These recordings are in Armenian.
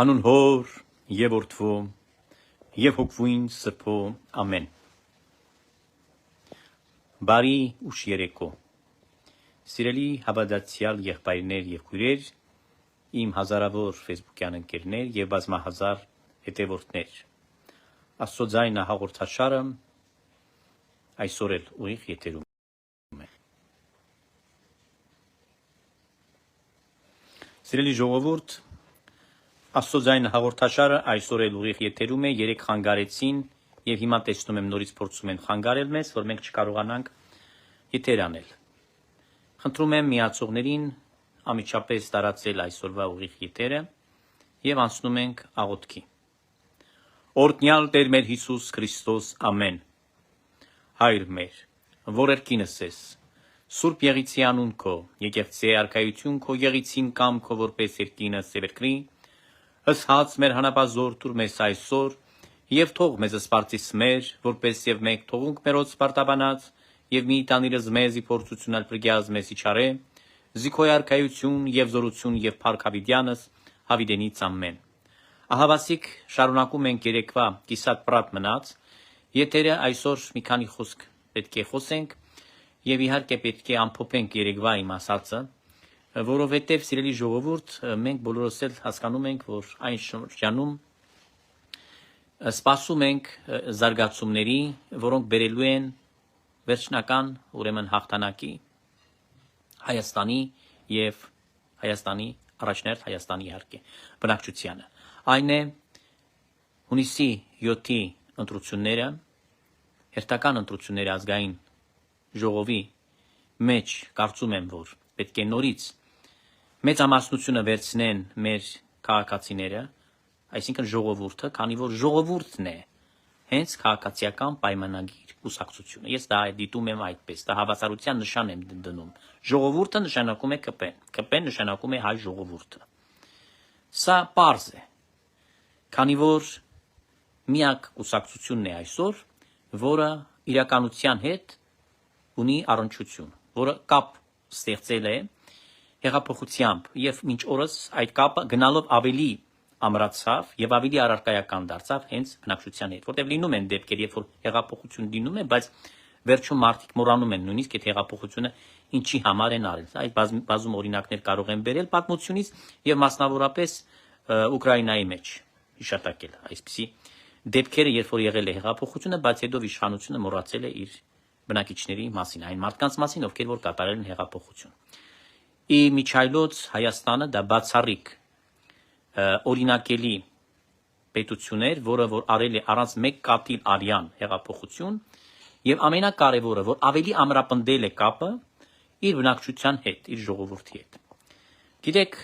Հանուն հոր եւ որդվո եւ հոգվույն սրբո ամեն։ Բարի ուշ երեկո։ Սիրելի հավատացյալ եղբայրներ եւ քույրեր, իմ հազարավոր Facebook-յան ընկերներ եւ բազմահազար հետևորդներ։ Աստծո ձայնը հաղորդաշարը այսօր էլ ուղիղ եթերում է։ Սիրելի ժողովուրդ, Աստծո ձայնը հաղորդաշարը այսօր էլ ուղիղ եթերում է, երեք խանգարեցին եւ հիմա տեսնում եմ նորից փորձում են խանգարել մեզ, որ մենք չկարողանանք եթեր անել։ Խնդրում եմ միացողներին ամիջապես տարածել այսօրվա ուղիղ եթերը եւ անցնում ենք աղոթքի։ Օրհնյալ Տեր մեր Հիսուս Քրիստոս, ամեն։ Հայր մեր, որ երկինս ես, Սուրբ Եղիցի անուն քո, եկեղեցի արքայություն քո, եղիցին կամ քո որպես երկինս սևերկրի, հսած մեր հանապազոր թուր մեզ այսօր, եւ թող մեզ սպարտիս մեր, որպես եւ մեկ թողունք մերոց սպարտաբանած, եւ մի տանիրս մեզի փորձությունալ պրգյազ մեզ իչարե, զիքոյ արքայություն եւ զորություն եւ փառքավիդյանս, հավիդենից ամեն։ Ահավասիկ շարունակում ենք երեկվա կիսատ պրատ մնաց, եթերը այսօր մի քանի խոսք պետք է խոսենք, եւ իհարկե պետք է ամփոփենք երեկվա իմ ասածը, որովհետև սիրելի ժողովուրդ, մենք բոլորս էլ հասկանում ենք, որ այն շրջանում սպասում ենք զարգացումների, որոնք բերելու են վերջնական ուրեմն հաղթանակի Հայաստանի եւ Հայաստանի առաջներդ Հայաստանի իհարկե բնակչությանը։ Այն է հունիսի 7-ի ընտրությունները, հերթական ընտրությունները ազգային ժողովի մեջ կարծում եմ, որ պետք է նորից մեծամասնությունը վերցնեն մեր քաղաքացիները, այսինքն ժողովուրդը, քանի որ ժողովուրդն է հենց քաղաքացիական պայմանագիր կուսակցությունը։ Ես դա դիտում եմ այդպես, դա հավասարության նշան եմ դնում։ Ժողովուրդը նշանակում է ԿՊ, ԿՊ նշանակում է հայ ժողովուրդը։ Սա պարզ է, քանի որ միակ կուսակցությունն է այսօր, որը իրականության հետ ունի առնչություն, որը կապ ստեղծել է հեղափոխությամբ եւ մինչ օրս այդ կապը գնալով ավելի ամրացավ եւ ավելի առարկայական դարձավ հենց բնակչության հետ, որտեղ լինում են դեպքեր, երբ որ հեղափոխություն լինում է, բայց վերջում մարդիկ մոռանում են նույնիսկ այդ հեղափոխությունը ինչի համար են արել։ Այդ բազում օրինակներ կարող են բերել պատմությունից եւ մասնավորապես Ուկրաինայի մեջ հիշատակել այսպիսի դեպքերը, երբ որ եղել է հեղափոխությունը, բայց հետո իշխանությունը մոռացել է իր բնակիչների մասին, այն մարդկանց մասին, ովքեր որ կատարել են հեղափոխություն։ Ի միջայլոց Հայաստանը դա բացառիկ օրինակելի պետություն էր, որը որ արել է առանց մեկ կաթիլ արյան հեղափոխություն, եւ ամենակարևորը, որ ավելի ամրապնդել է կապը իր բնակչության հետ, իր ժողովրդի հետ։ Գիտեք,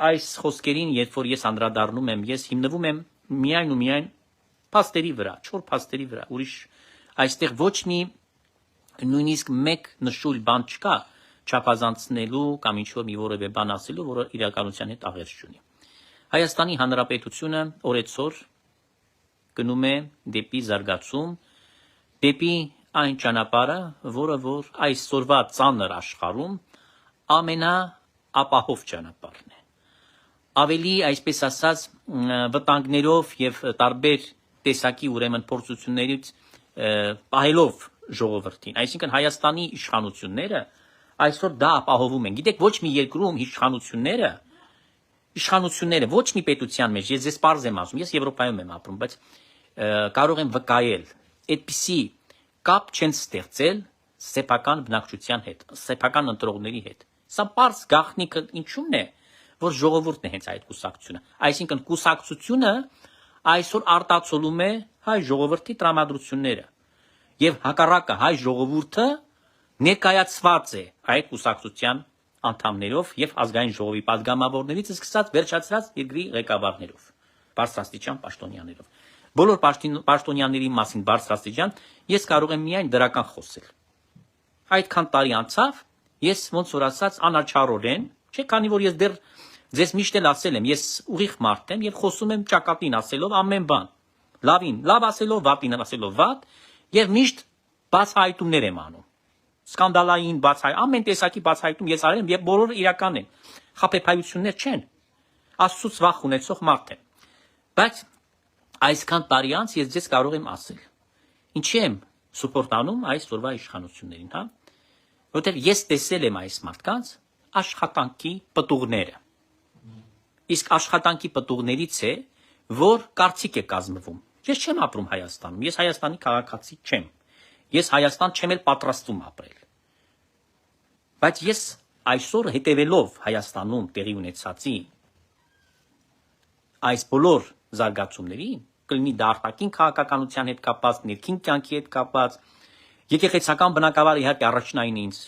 այս խոսքերին, երբ որ ես անդրադառնում եմ, ես հիմնվում եմ միայն ու միայն փաստերի վրա, 4 փաստերի վրա, ուրիշ այստեղ ոչ մի նույնիսկ մեկ նշույլ բան չկա չափազանցնելու կամ ինչ-որ մի որևէ բան ասելու, որը իրականության հետ աղերս չունի։ Հայաստանի Հանրապետությունը օրեցօր գնում է դեպի զարգացում, դեպի այն ճանապարհը, որը որ այսօրվա ծանր աշխարհում ամենաապահով ճանապարհն է։ Ավելի, այսպես ասած, վտանգներով եւ տարբեր տեսակի ուրեմն փորձություններից պահելով ժողովրդին, այսինքն Հայաստանի իշխանությունները այսօր դա ապահովում են։ Գիտեք, ոչ մի երկրում իշխանությունները ոչ մի պետության մեջ, ես պարզ եմ ասում, ես Եվրոպայում եմ ապրում, բայց կարող եմ վկայել, այդպիսի կապ չեն ստեղծել սեփական բնակչության հետ, սեփական ընտրողների հետ։ Սա պարզ գաղտնիքը ինչու՞մն է, որ ժողովուրդն է հենց այդ կուսակցությունը։ Այսինքն կուսակցությունը այսօր արտացոլում է հայ ժողովրդի տրամադրությունները եւ հակառակը հայ ժողովուրդը ներկայացված է այդ կուսակցության անդամներով եւ ազգային ժողովի падգամավորներից սկսած վերջացած երկրի ղեկավարներով, բարձրաստիճան պաշտոնյաներով։ Բոլոր պաշտոնյաների մասին բարձրաստիճան ես կարող եմ միայն դրական խոսել։ Այդքան տարի անցավ, ես ոնց որ ասած անաչառորեն, չէ, քանի որ ես դեռ ձեզ միշտ էլ ասել եմ, ես ուղիղ մարդ եմ եւ խոսում եմ ճակատին ասելով ամեն բան։ Լավին լավ ասելով, վատին ասելով վատ եւ միշտ բացահայտումներ եմ անում։ Սկանդալային բացահայտ, ամեն տեսակի բացահայտում ես արել եմ եւ բոլորը իրական են։ Խաբեբայություններ չեն։ Աստծուց վախ ունեցող մարդ եմ։ Բայց այսքան տարի անց ես ձեզ կարող եմ ասել, ինչի եմ սուպորտանում այս օրվա իշխանություններին, հա, որովհետև ես տեսել եմ այս մարդկանց աշխատանքի պտուղները։ Իսկ աշխատանքի պտուղներից է, որ կարծիք է կազմվում։ Ես չեմ ապրում Հայաստանում, ես Հայաստանի քաղաքացի չեմ։ Ես Հայաստան չեմ էլ պատրաստվում ապրել։ Բայց ես այսօր հետևելով Հայաստանում տեղի ունեցածի այս բոլոր զարգացումներին, կլինի դա արտաքին քաղաքականության հետ կապված, ներքին կյանքի հետ կապված, եկեղեցական բնակավար իհարկե առաջնային ինձ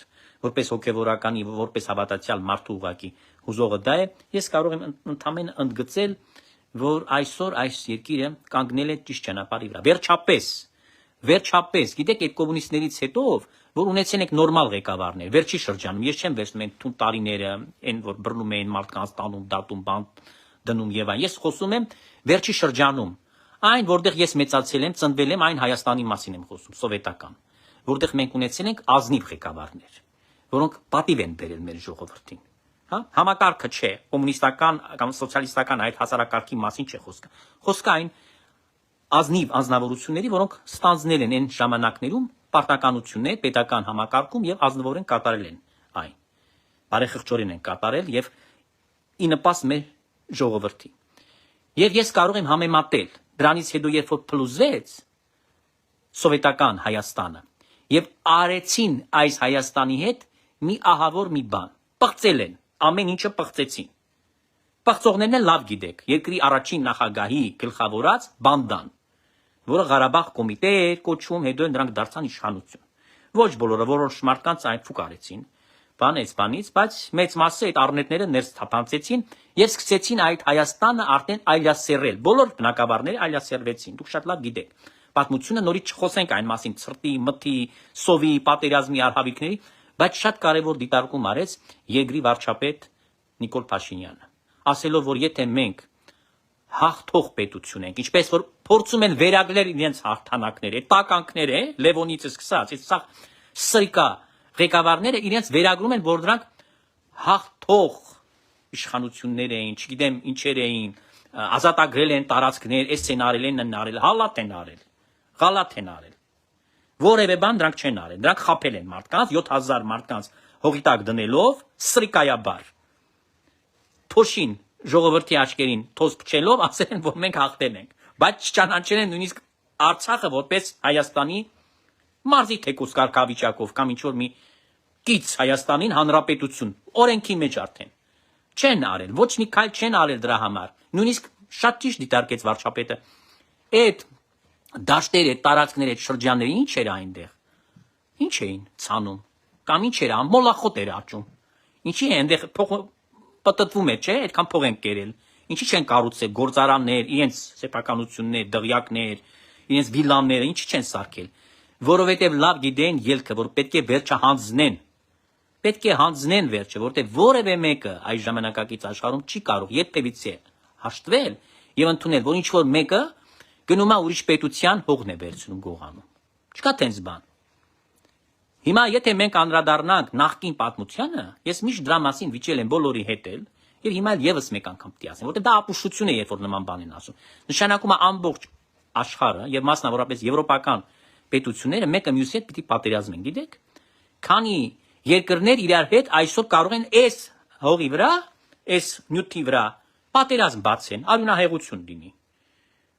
որպես հոգևորականի, որպես հավատացյալ մարդու ուղակի հուզողը դա է, ես կարող եմ ընդամենը ընդգծել, որ այսօր այս երկիրը կանգնել է ճիշտ ճանապարհի վրա։ Վերջապես, գիտեք, այդ կոմունիստներից հետո, որ ունեցել եք նորմալ ղեկավարներ, վերջի շրջանում, ես չեմ վերցնում այն թուն տարիները, այն որ բռնում էին մարդկանց տանում, դատում, բան դնում եւ այն։ Ես խոսում եմ վերջի շրջանում, այն որտեղ ես մեծացել եմ, ծնվել եմ, այն Հայաստանի մասին եմ խոսում, սովետական, որտեղ մենք ունեցել ենք ազնիվ ղեկավարներ, որոնք պատիվ են բերել մեր ժողովրդին։ Հա, համակարգը չէ, կոմունիստական կամ սոցիալիստական այդ հասարակարգի մասին չէ խոսքը։ Խոսքը այն ազնիվ անձնավորությունների, որոնք ստանձնել են այն ժամանակներում պարտականություններ պետական համակարգում եւ ազնվորեն կատարել են այն։ Բարեխղճորեն են կատարել եւ ի նպաստ մեր ժողովրդի։ Եվ ես կարող եմ համեմատել դրանից հետո, երբ որ փլուզվեց սովետական Հայաստանը եւ արեցին այս Հայաստանի հետ մի ահավոր մի բան, պղծել են, ամեն ինչը պղծեցին։ Պղծողներն էլ լավ գիտեք, երկրի առաջին նախագահի գլխավորած Բանդան, որը Ղարաբաղ կոմիտե էր կոչվում, հետո նրանք դարձան իշխանություն։ Ոչ բոլորը, որոշ մարդկանց այն ֆուկ արեցին, բանից, բայց մեծ մասը այդ առնետները ներս թափանցեցին եւ սկսեցին այդ Հայաստանը արդեն այլասերել։ Բոլոր բնակավարները այլասերվեցին։ Դուք շատ լավ գիտեք։ Պատմությունը նորից չխոսենք այն մասին, ցրտի, մթի, սովի, պատերազմի արհավիկների, բայց շատ կարևոր դիտարկում արեց երկրի վարչապետ Նիկոլ Փաշինյանը, ասելով, որ եթե մենք հաղթող պետություն ենք, ինչպես որ փորձում են վերագրել իրենց հաղթանակները, այդ տականքները, Լևոնից սկսած, այդ սա սրիկա ղեկավարները իրենց վերագրում են, որ դրանք հաղթող իշխանություններ էին, չգիտեմ ինչեր էին, ազատագրել են տարածքներ, էսեն արել են, նարել, հալատ են արել։ Որևէ բան դրանք չեն արել։ Դրանք խաբել են մարդկանց, 7000 մարդկանց հողի տակ դնելով, սրիկայաբար։ Փոշին ժողովրդի աչքերին թոզ փչելով ասել են, որ մենք հաղթել ենք, բայց չճանաչել են նույնիսկ Արցախը որպես Հայաստանի մարզի թեկուզ կարգավիճակով կամ ինչ որ մի կից Հայաստանին հանրապետություն, օրենքի մեջ արդեն չեն արել, ոչ մի քայլ չեն արել դրա համար։ Նույնիսկ շատ ճիշտ դիտարկեց վարչապետը։ Այդ դաշտերը, տարածքները, այդ շրջանները ինչ էր այնտեղ։ Ինչ էին ցանում, կամ ինչ էր, մոլախոտ էր աճում։ Ինչի է այնտեղ պտտվում է, չէ՞, այդքան փող են կերել։ Ինչի չեն կառուցել գործարաններ, իրենց սեփականություններ, դղյակներ, իրենց վիլլաները, ինչի չեն սարքել։ Որովհետև լավ գիտեն ելքը, որ պետք է վերջը հանձնեն։ Պետք է հանձնեն վերջը, որտեղ որևէ մեկը այս ժամանակակից աշխարհում չի կարող երբևիցե հաշտվել եւ ընդունել, որ ինչ որ մեկը գնում է ուրիշ պետության հողն է վերցնում գողանում։ Չկա տենց բան։ Հիմա եթե մենք անդրադառնանք նախկին պատմությանը, ես միշտ դրա մասին վիճել եմ բոլորի հետ էլ, եւ հիմա եւս մեկ անգամ պիտի ասեմ, որտեղ դա ապուշություն է, երբ որ նման բան են ասում։ Նշանակում է ամբողջ աշխարհը եւ մասնավորապես եվրոպական պետությունները մեկը մյուսի հետ պիտի պատերազմեն, գիտեք։ Քանի երկրներ իրար հետ այսօր կարող են այս հողի վրա, այս նյութի վրա պատերազմ բացեն, արյունահեղություն լինի։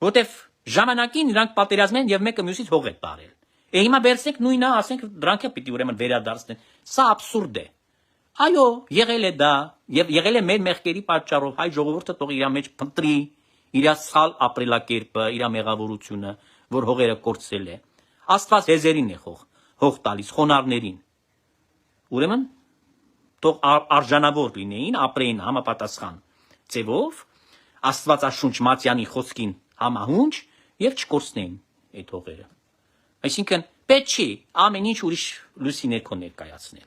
Որտեվ ժամանակին իրանք պատերազմեն եւ մեկը մյուսից հող է տարել։ Հիմա վերցնենք նույնը, ասենք դրանք է պիտի ուրեմն վերադարձնեն։ Սա աբսուրդ է։ Այո, եղել է դա եւ եղել է մեր մեղքերի պատճառով հայ ժողովուրդը թող իր մեջ փնտրի իր սալ ապրելակերպը, իր մեղավորությունը, որ հողերը կորցրել է։ Աստված հեզերին է հող տալիս խոնարհներին։ Ուրեմն թող արժանավոր լինեին, ապրեին համապատասխան ձևով, Աստվածաշունչ Մատյանի խոսքին համահունչ եւ չկորցնեին այդ հողերը։ Այսինքն պետք չի ամեն ինչ ուրիշ լույսի ներքո ներկայացնել։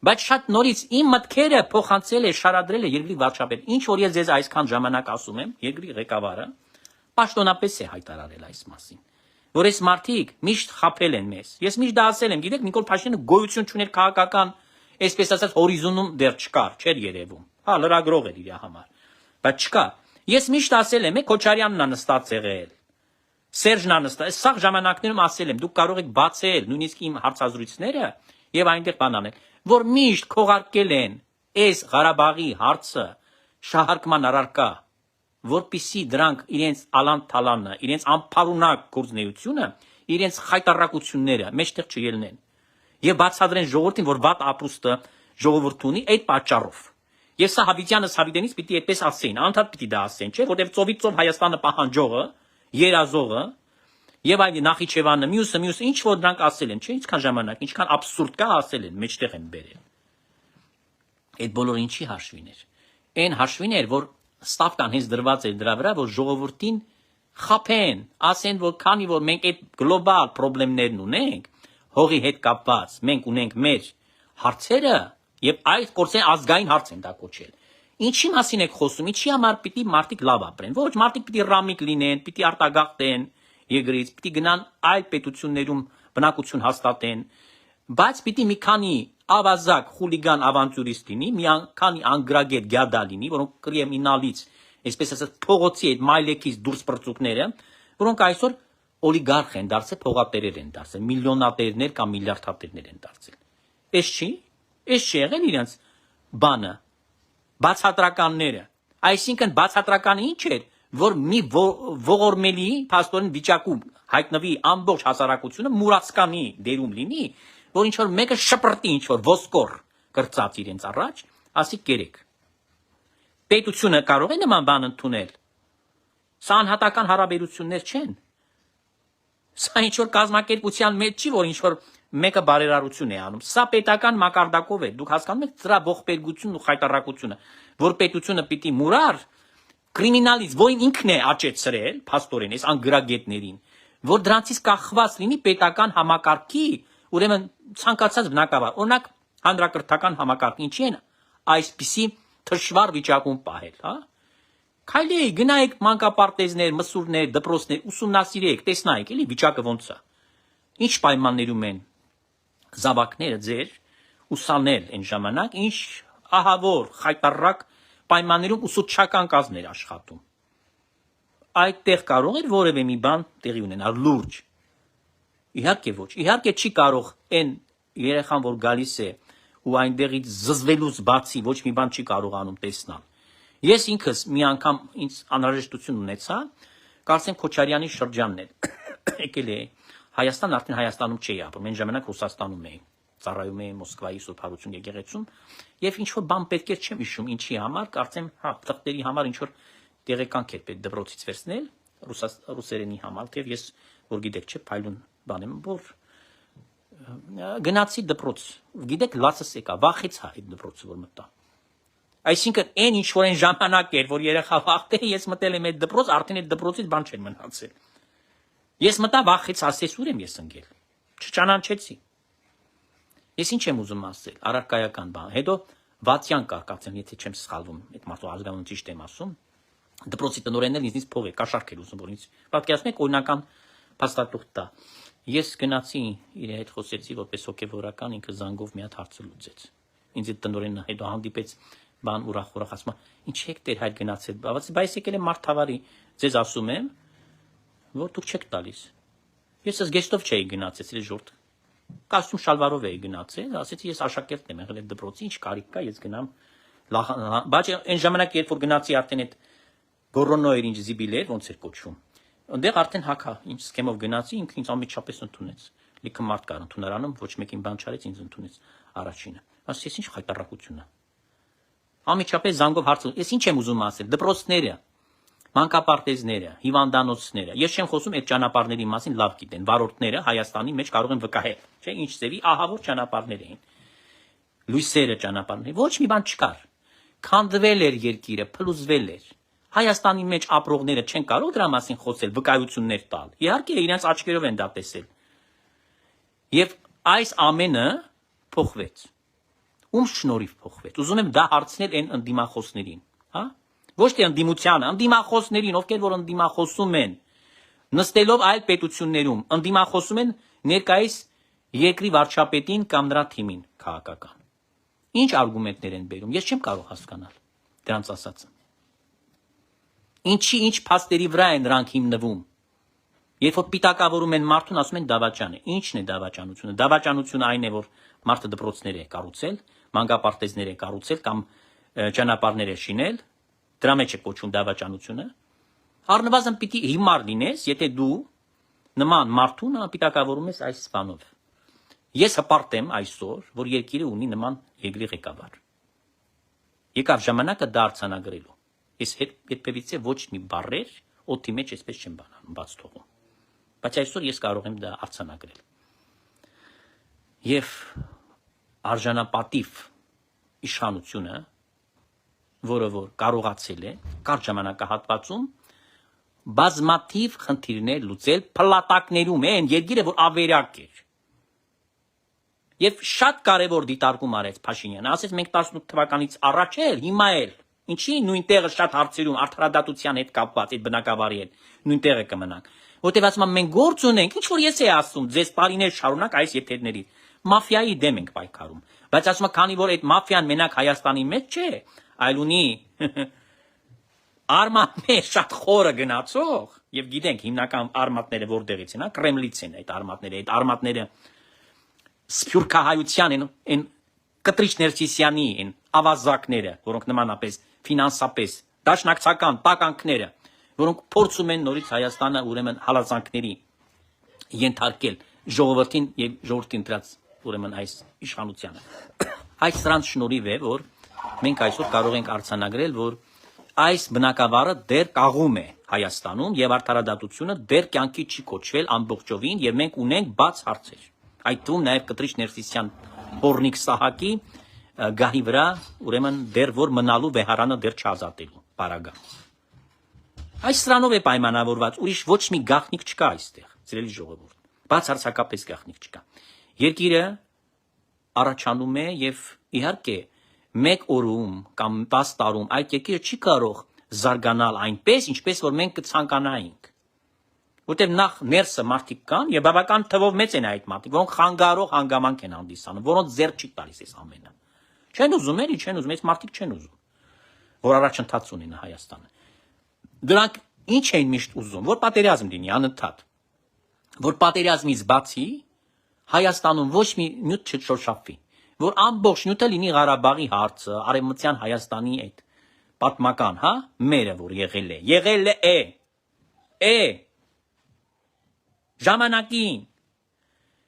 Բայց շատ նորից իմ մտքերը փոխանցել է, շարադրել է երկրի վարչապետ։ Ինչ որ ես ձեզ այսքան ժամանակ ասում եմ, երկրի ղեկավարը պաշտոնապես է հայտարարել այս մասին, որ այս մարդիկ միշտ խաբել են մեզ։ Ես միշտ դա ասել եմ, գիտեք, Նիկոլ Փաշինյանը գոյություն չուներ քաղաքական, այսպես ասած, հորիզոնում դեռ չկար, չէր երևում։ Հա, լրագրող էր իր համար։ բայց չկա։ Ես միշտ ասել եմ, Քոչարյանն է նստած եղել, Սերժն է նստած, այս սաղ ժամանակներում ասել եմ, դուք կարող եք բացել նույնիսկ իմ հարցազրույցները եւ այնտեղ բան անել, որ միշտ քողարկել են այս Ղարաբաղի հարցը շահարկման առարկա, որպիսի դրանք իրենց ալան-թալանը, իրենց անփարունակ գործունեությունը, իրենց խայտարակությունները մեջտեղ չելնեն եւ բացատրեն ժողովրդին, որ վատ ապրուստը ժողովուրդը ունի այդ պատճառով։ Եվ սա Հավիտյանս Հավիտենից պիտի այդպես ասեին, անդադ պիտի դա ասեն, չէ՞, որտեղ ծովից ծով Հայաստանը պահանջողը, երազողը եւ այլ Նախիջևանը, մյուսը ինչ որ դրանք ասել են, չէ՞, ինչքան ժամանակ, ինչքան абսուրդ կա ասել են, մեջտեղ են բերել։ Այդ բոլորը ինչի հաշվին էր։ Այն հաշվին էր, որ ստավկան հենց դրված էր դրա վրա, որ ժողովրդին խափեն, ասեն, որ քանի որ մենք այդ գլոբալ խնդիրներն ունենք, հողի հետ կապված, մենք ունենք մեր հարցերը եւ այդ կորցեն ազգային հարց են դա կոչել։ Ինչի մասին եք խոսում, ինչի համար պիտի մարդիկ լավ ապրեն։ Ոչ, մարդիկ պիտի ռամիկ լինեն, պիտի արտագաղթեն եգրից, պիտի գնան այլ պետություններում բնակություն հաստատեն, բայց պիտի մի քանի ավազակ խուլիգան ավանտյուրիստ լինի, մի քանի անգրագետ գյադա լինի, որոնք կրիմինալից, այսպես ասած, փողոցի այդ մայլեկից դուրս բրծուկները, որոնք այսօր օլիգարխ են դարձել, փողատերեր են դարձել, միլիոնատերներ կամ միլիարդատերներ են դարձել։ Էս չի, էս չի եղել իրենց բանը, բացատրականները։ Այսինքն բացատրականը ինչ էր, որ մի ողորմելի փաստորեն վիճակում հայտնվի ամբողջ հասարակությունը մուրացկանի դերում լինի, որ ինչ որ մեկը շպրտի ինչ որ ոսկոր կրծած իրենց առաջ, ասի կերեք։ Պետությունը կարող է նման բան ընդունել։ Սա անհատական հարաբերություններ չեն։ Սա ինչ որ կազմակերպության մեջ չի, որ ինչ որ մեկը բարերարություն է անում։ Սա պետական մակարդակով է։ Դուք հասկանում եք դրա ողբերգությունն ու խայտարակությունը, որ պետությունը պիտի մուրար կրիմինալից, որին ինքն է աճեցրել, փաստորեն, այս անգրագետներին, որ դրանցից կախված լինի պետական համակարգի, ուրեմն ցանկացած բնակավար, օրինակ հանրակրթական համակարգ, ինչի են այսպիսի թշվառ վիճակում պահել, հա։ Քայլի գնայեք մանկապարտեզներ, մսուրներ, դպրոցներ, ուսումնասիրեք, տեսնայեք, էլի վիճակը ոնց է։ Ինչ պայմաններում են զավակները ձեր ուսանել այն ժամանակ, ինչ ահավոր խայտարակ պայմաններում ուսուցչական կազմներ աշխատում։ Այդտեղ կարող էր որևէ մի բան տեղի ունենալ լուրջ։ Իհարկե ոչ։ Իհարկե չի կարող այն երեխան, որ գալիս է ու այնտեղից զզվելուց բացի ոչ մի բան չի կարողանում տեսնել։ Ես ինքս մի անգամ ինձ անհրաժեշտություն ունեցա, կարծեմ Քոչարյանի շրջանն է։ Եկել է Հայաստան, արդեն Հայաստանում չէի ապրում, այն ժամանակ Ռուսաստանում էի, ծառայում էի Մոսկվայի Սուրբ Հարություն եկեղեցում, եւ ինչ որ բան պետք էր չեմ հիշում, ինչի համար, կարծեմ, հա, թղթերի համար ինչ որ տեղեկանք էր պետք դպրոցից վերցնել, ռուսերենի համար, եւ ես որ գիտեք, չէ, փայլուն բան եմ, որ գնացի դպրոց, գիտեք, լացս եկա, վախեցա այդ դպրոցը, որ մտա։ Այսինքն այն ինչ որ այն ժամանակ էր, որ երեխա վախտե, ես մտել եմ այդ դպրոց, արդեն այդ դպրոցից բան չեն մնացել։ Ես մտա վախից, ասես ուր եմ ես ընկել։ Չճանաչեցի։ Ես ինչ եմ ուզում ասել, առարկայական բան։ Հետո Վատյան կար, կարծեմ, եթե չեմ սխալվում, այդ մարդու ազգանուն ճիշտ եմ ասում։ Դպրոցի տնօրենն էլ ինձ փող է, կաշառք էր ուզում, որ ինձ պատկերացնում եք օրինական փաստաթուղթ տա։ Ես գնացի իր հետ խոսեցի, որպես հոգևորական, ինքը զանգով մի հատ հարցը լուծեց։ Ինձ այդ տնօրենը հետո հանդիպեց, բան ուրախ ասում, ինչ եք դեր հայտ գնացել, բայց եկել եմ մարդավարի, ձեզ ասում եմ, որ դուք չեք տալիս։ Ես զգեստով չէի գնացել ժորտ։ Կոստյում շալվարով էի գնացել, ասեցի ես աշակերտն եմ եղել այդ դպրոցի, ինչ կարիք կա, ես գնամ։ Բայց այն ժամանակ երբ որ գնացի արդեն այդ Գորոնոյեր ինչ զիբիլ էր, ոնց էր կոչվում։ Այնտեղ արդեն հակա, ինչ սքեմով գնացի, ինքը ինձ անմիջապես ընդունեց։ Լիքը մարդ կար ընդունարանում, ոչ մեկին բան չարեց, ինձ ընդունեց առաջինը։ Ասեցի ես ինչ խայտարակություն է։ Անմիջապես զանգով հարցը, ես ինչ եմ ուզում ասել, դպրոցները, մանկապարտեզները, հիվանդանոցները, ես չեմ խոսում այդ ճանապարհների մասին, լավ գիտեն, վարորդները Հայաստանի մեջ կարող են վկայել, չէ՞, ինչ ծևի ահավոր ճանապարհներ էին։ Լույսերը ճանապարհներ, ոչ մի բան չկար։ Քանդվել էր երկիրը, փլուզվել էր։ Հայաստանի մեջ ապրողները չեն կարող դրա մասին խոսել, վկայություններ տալ։ Իհարկե, իրենց աչքերով են դա տեսել։ Եվ այս ամենը փոխվեց։ Ում շնորհիվ փոխվեց։ Ուզում եմ դա հարցնել այն ընդդիմախոսներին, հա? Ոչ թե ընդդիմությանը, ընդդիմախոսներին, ովքեր որ ընդդիմախոսում են, նստելով այլ պետություններում, ընդդիմախոսում են ներկայիս երկրի վարչապետին կամ նրա թիմին քաղաքական։ Ինչ արգումենտներ են բերում, ես չեմ կարող հասկանալ դրանց ասածը։ Ինչի ինչ փաստերի վրա են նրանք հիմնվում։ Երբ որ պիտակավորում են մարդուն, ասում են դավաճան է։ Ինչն է դավաճանությունը։ Դավաճանությունը այն է, որ մարդը դպրոցներ է կառուցել, մանկապարտեզներ է կառուցել կամ ճանապարհներ է շինել, դրա մեջ է կոչվում դավաճանությունը։ Առնվազն պիտի հիմար լինես, եթե դու նման մարդուն պիտակավորում ես այս բանով։ Ես հպարտեմ այսօր, որ երկիրը ունի նման երկրի ղեկավար։ Եկավ ժամանակը դա արձանագրելու։ Ես հետևիցե ոչ մի բառեր օդի մեջ այսպես չեմ բաց թողում։ Բայց այսօր ես կարող եմ դա արձանագրել։ Եվ արժանապատիվ իշխանությունը, որը որ կարողացել է կարճ ժամանակահատվածում բազմաթիվ խնդիրներ լուծել փլատակներում են երկիրը որ ավերակ էր։ Եվ շատ կարևոր դիտարկում արեց Փաշինյանը, ասեց մենք 18 թվականից առաջ էլ, հիմա էլ, ինչի նույն տեղը շատ հարցերում արդարադատության հետ կապված այդ բնակավարի հետ նույն տեղը կմնանք։ Որտեւ ասում եմ մենք գործ ունենք, ինչ որ ես էի ասում, ձեզ բարիներ շարունակ այս եթերներից։ Մաֆիայի դեմ ենք պայքարում։ Բայց ասում եմ քանի որ այդ մաֆիան մենակ Հայաստանի մեջ չէ, այլ ունի արմատներ շատ խորը գնացող, եւ գիտենք հիմնական արմատները որտեղից են, Կրեմլից են այդ արմատները սփյուռքահայության են կտրիչ Ներսիսյանի են ավազակները, որոնք նմանապես ֆինանսապես դաշնակցական տականքները, որոնք փորձում են նորից Հայաստանը ուրեմն հալածանքների ենթարկել ժողովրդին եւ ժողովրդին դրած ուրեմն այս իշխանությանը։ Այս սրանց շնորհիվ է, որ մենք այսօր կարող ենք արձանագրել, որ այս բնակավարը դեռ կաղում է Հայաստանում եւ արդարադատությունը դեռ կյանքի չի կոչվել ամբողջովին եւ մենք ունենք բաց հարցեր։ Այդ թվում նաև կտրիչ Ներսիսյան Պորնիկ Սահակի գահի վրա ուրեմն դեռ որ մնալու վեհարանը դեռ չազատելու բարագա։ Այս սրանով է պայմանավորված, ուրիշ ոչ մի գաղտնիք չկա այստեղ, ծերելի ժողովուրդ։ Բացարձակապես գաղտնիք չկա։ Երկիրը առաջանում է եւ իհարկե մեկ օրում կամ 10 տարում այդ երկիրը չի կարող զարգանալ այնպես, ինչպես որ մենք կցանկանայինք։ Որտեղ նախ ներսը մարդիկ կան եւ բավական թվով մեծ են այդ մարդիկ, որոնք խանգարող հանգամանք են հանդիսանում, որոնց ձեռ չի տալիս այս ամենը։ Չեն ուզում, էլի չեն ուզում, այս մարդիկ չեն ուզում, որ առաջընթաց ունենա Հայաստանը։ Դրանք ինչ են միշտ ուզում, որ պատերազմ լինի անընդհատ, որ պատերազմից բացի Հայաստանում ոչ մի նյութ չշոշափվի, որ ամբողջ նյութը լինի Ղարաբաղի հարցը, Արևմտյան Հայաստանի այդ պատմական, հա, մերը որ եղել է, ժամանակին։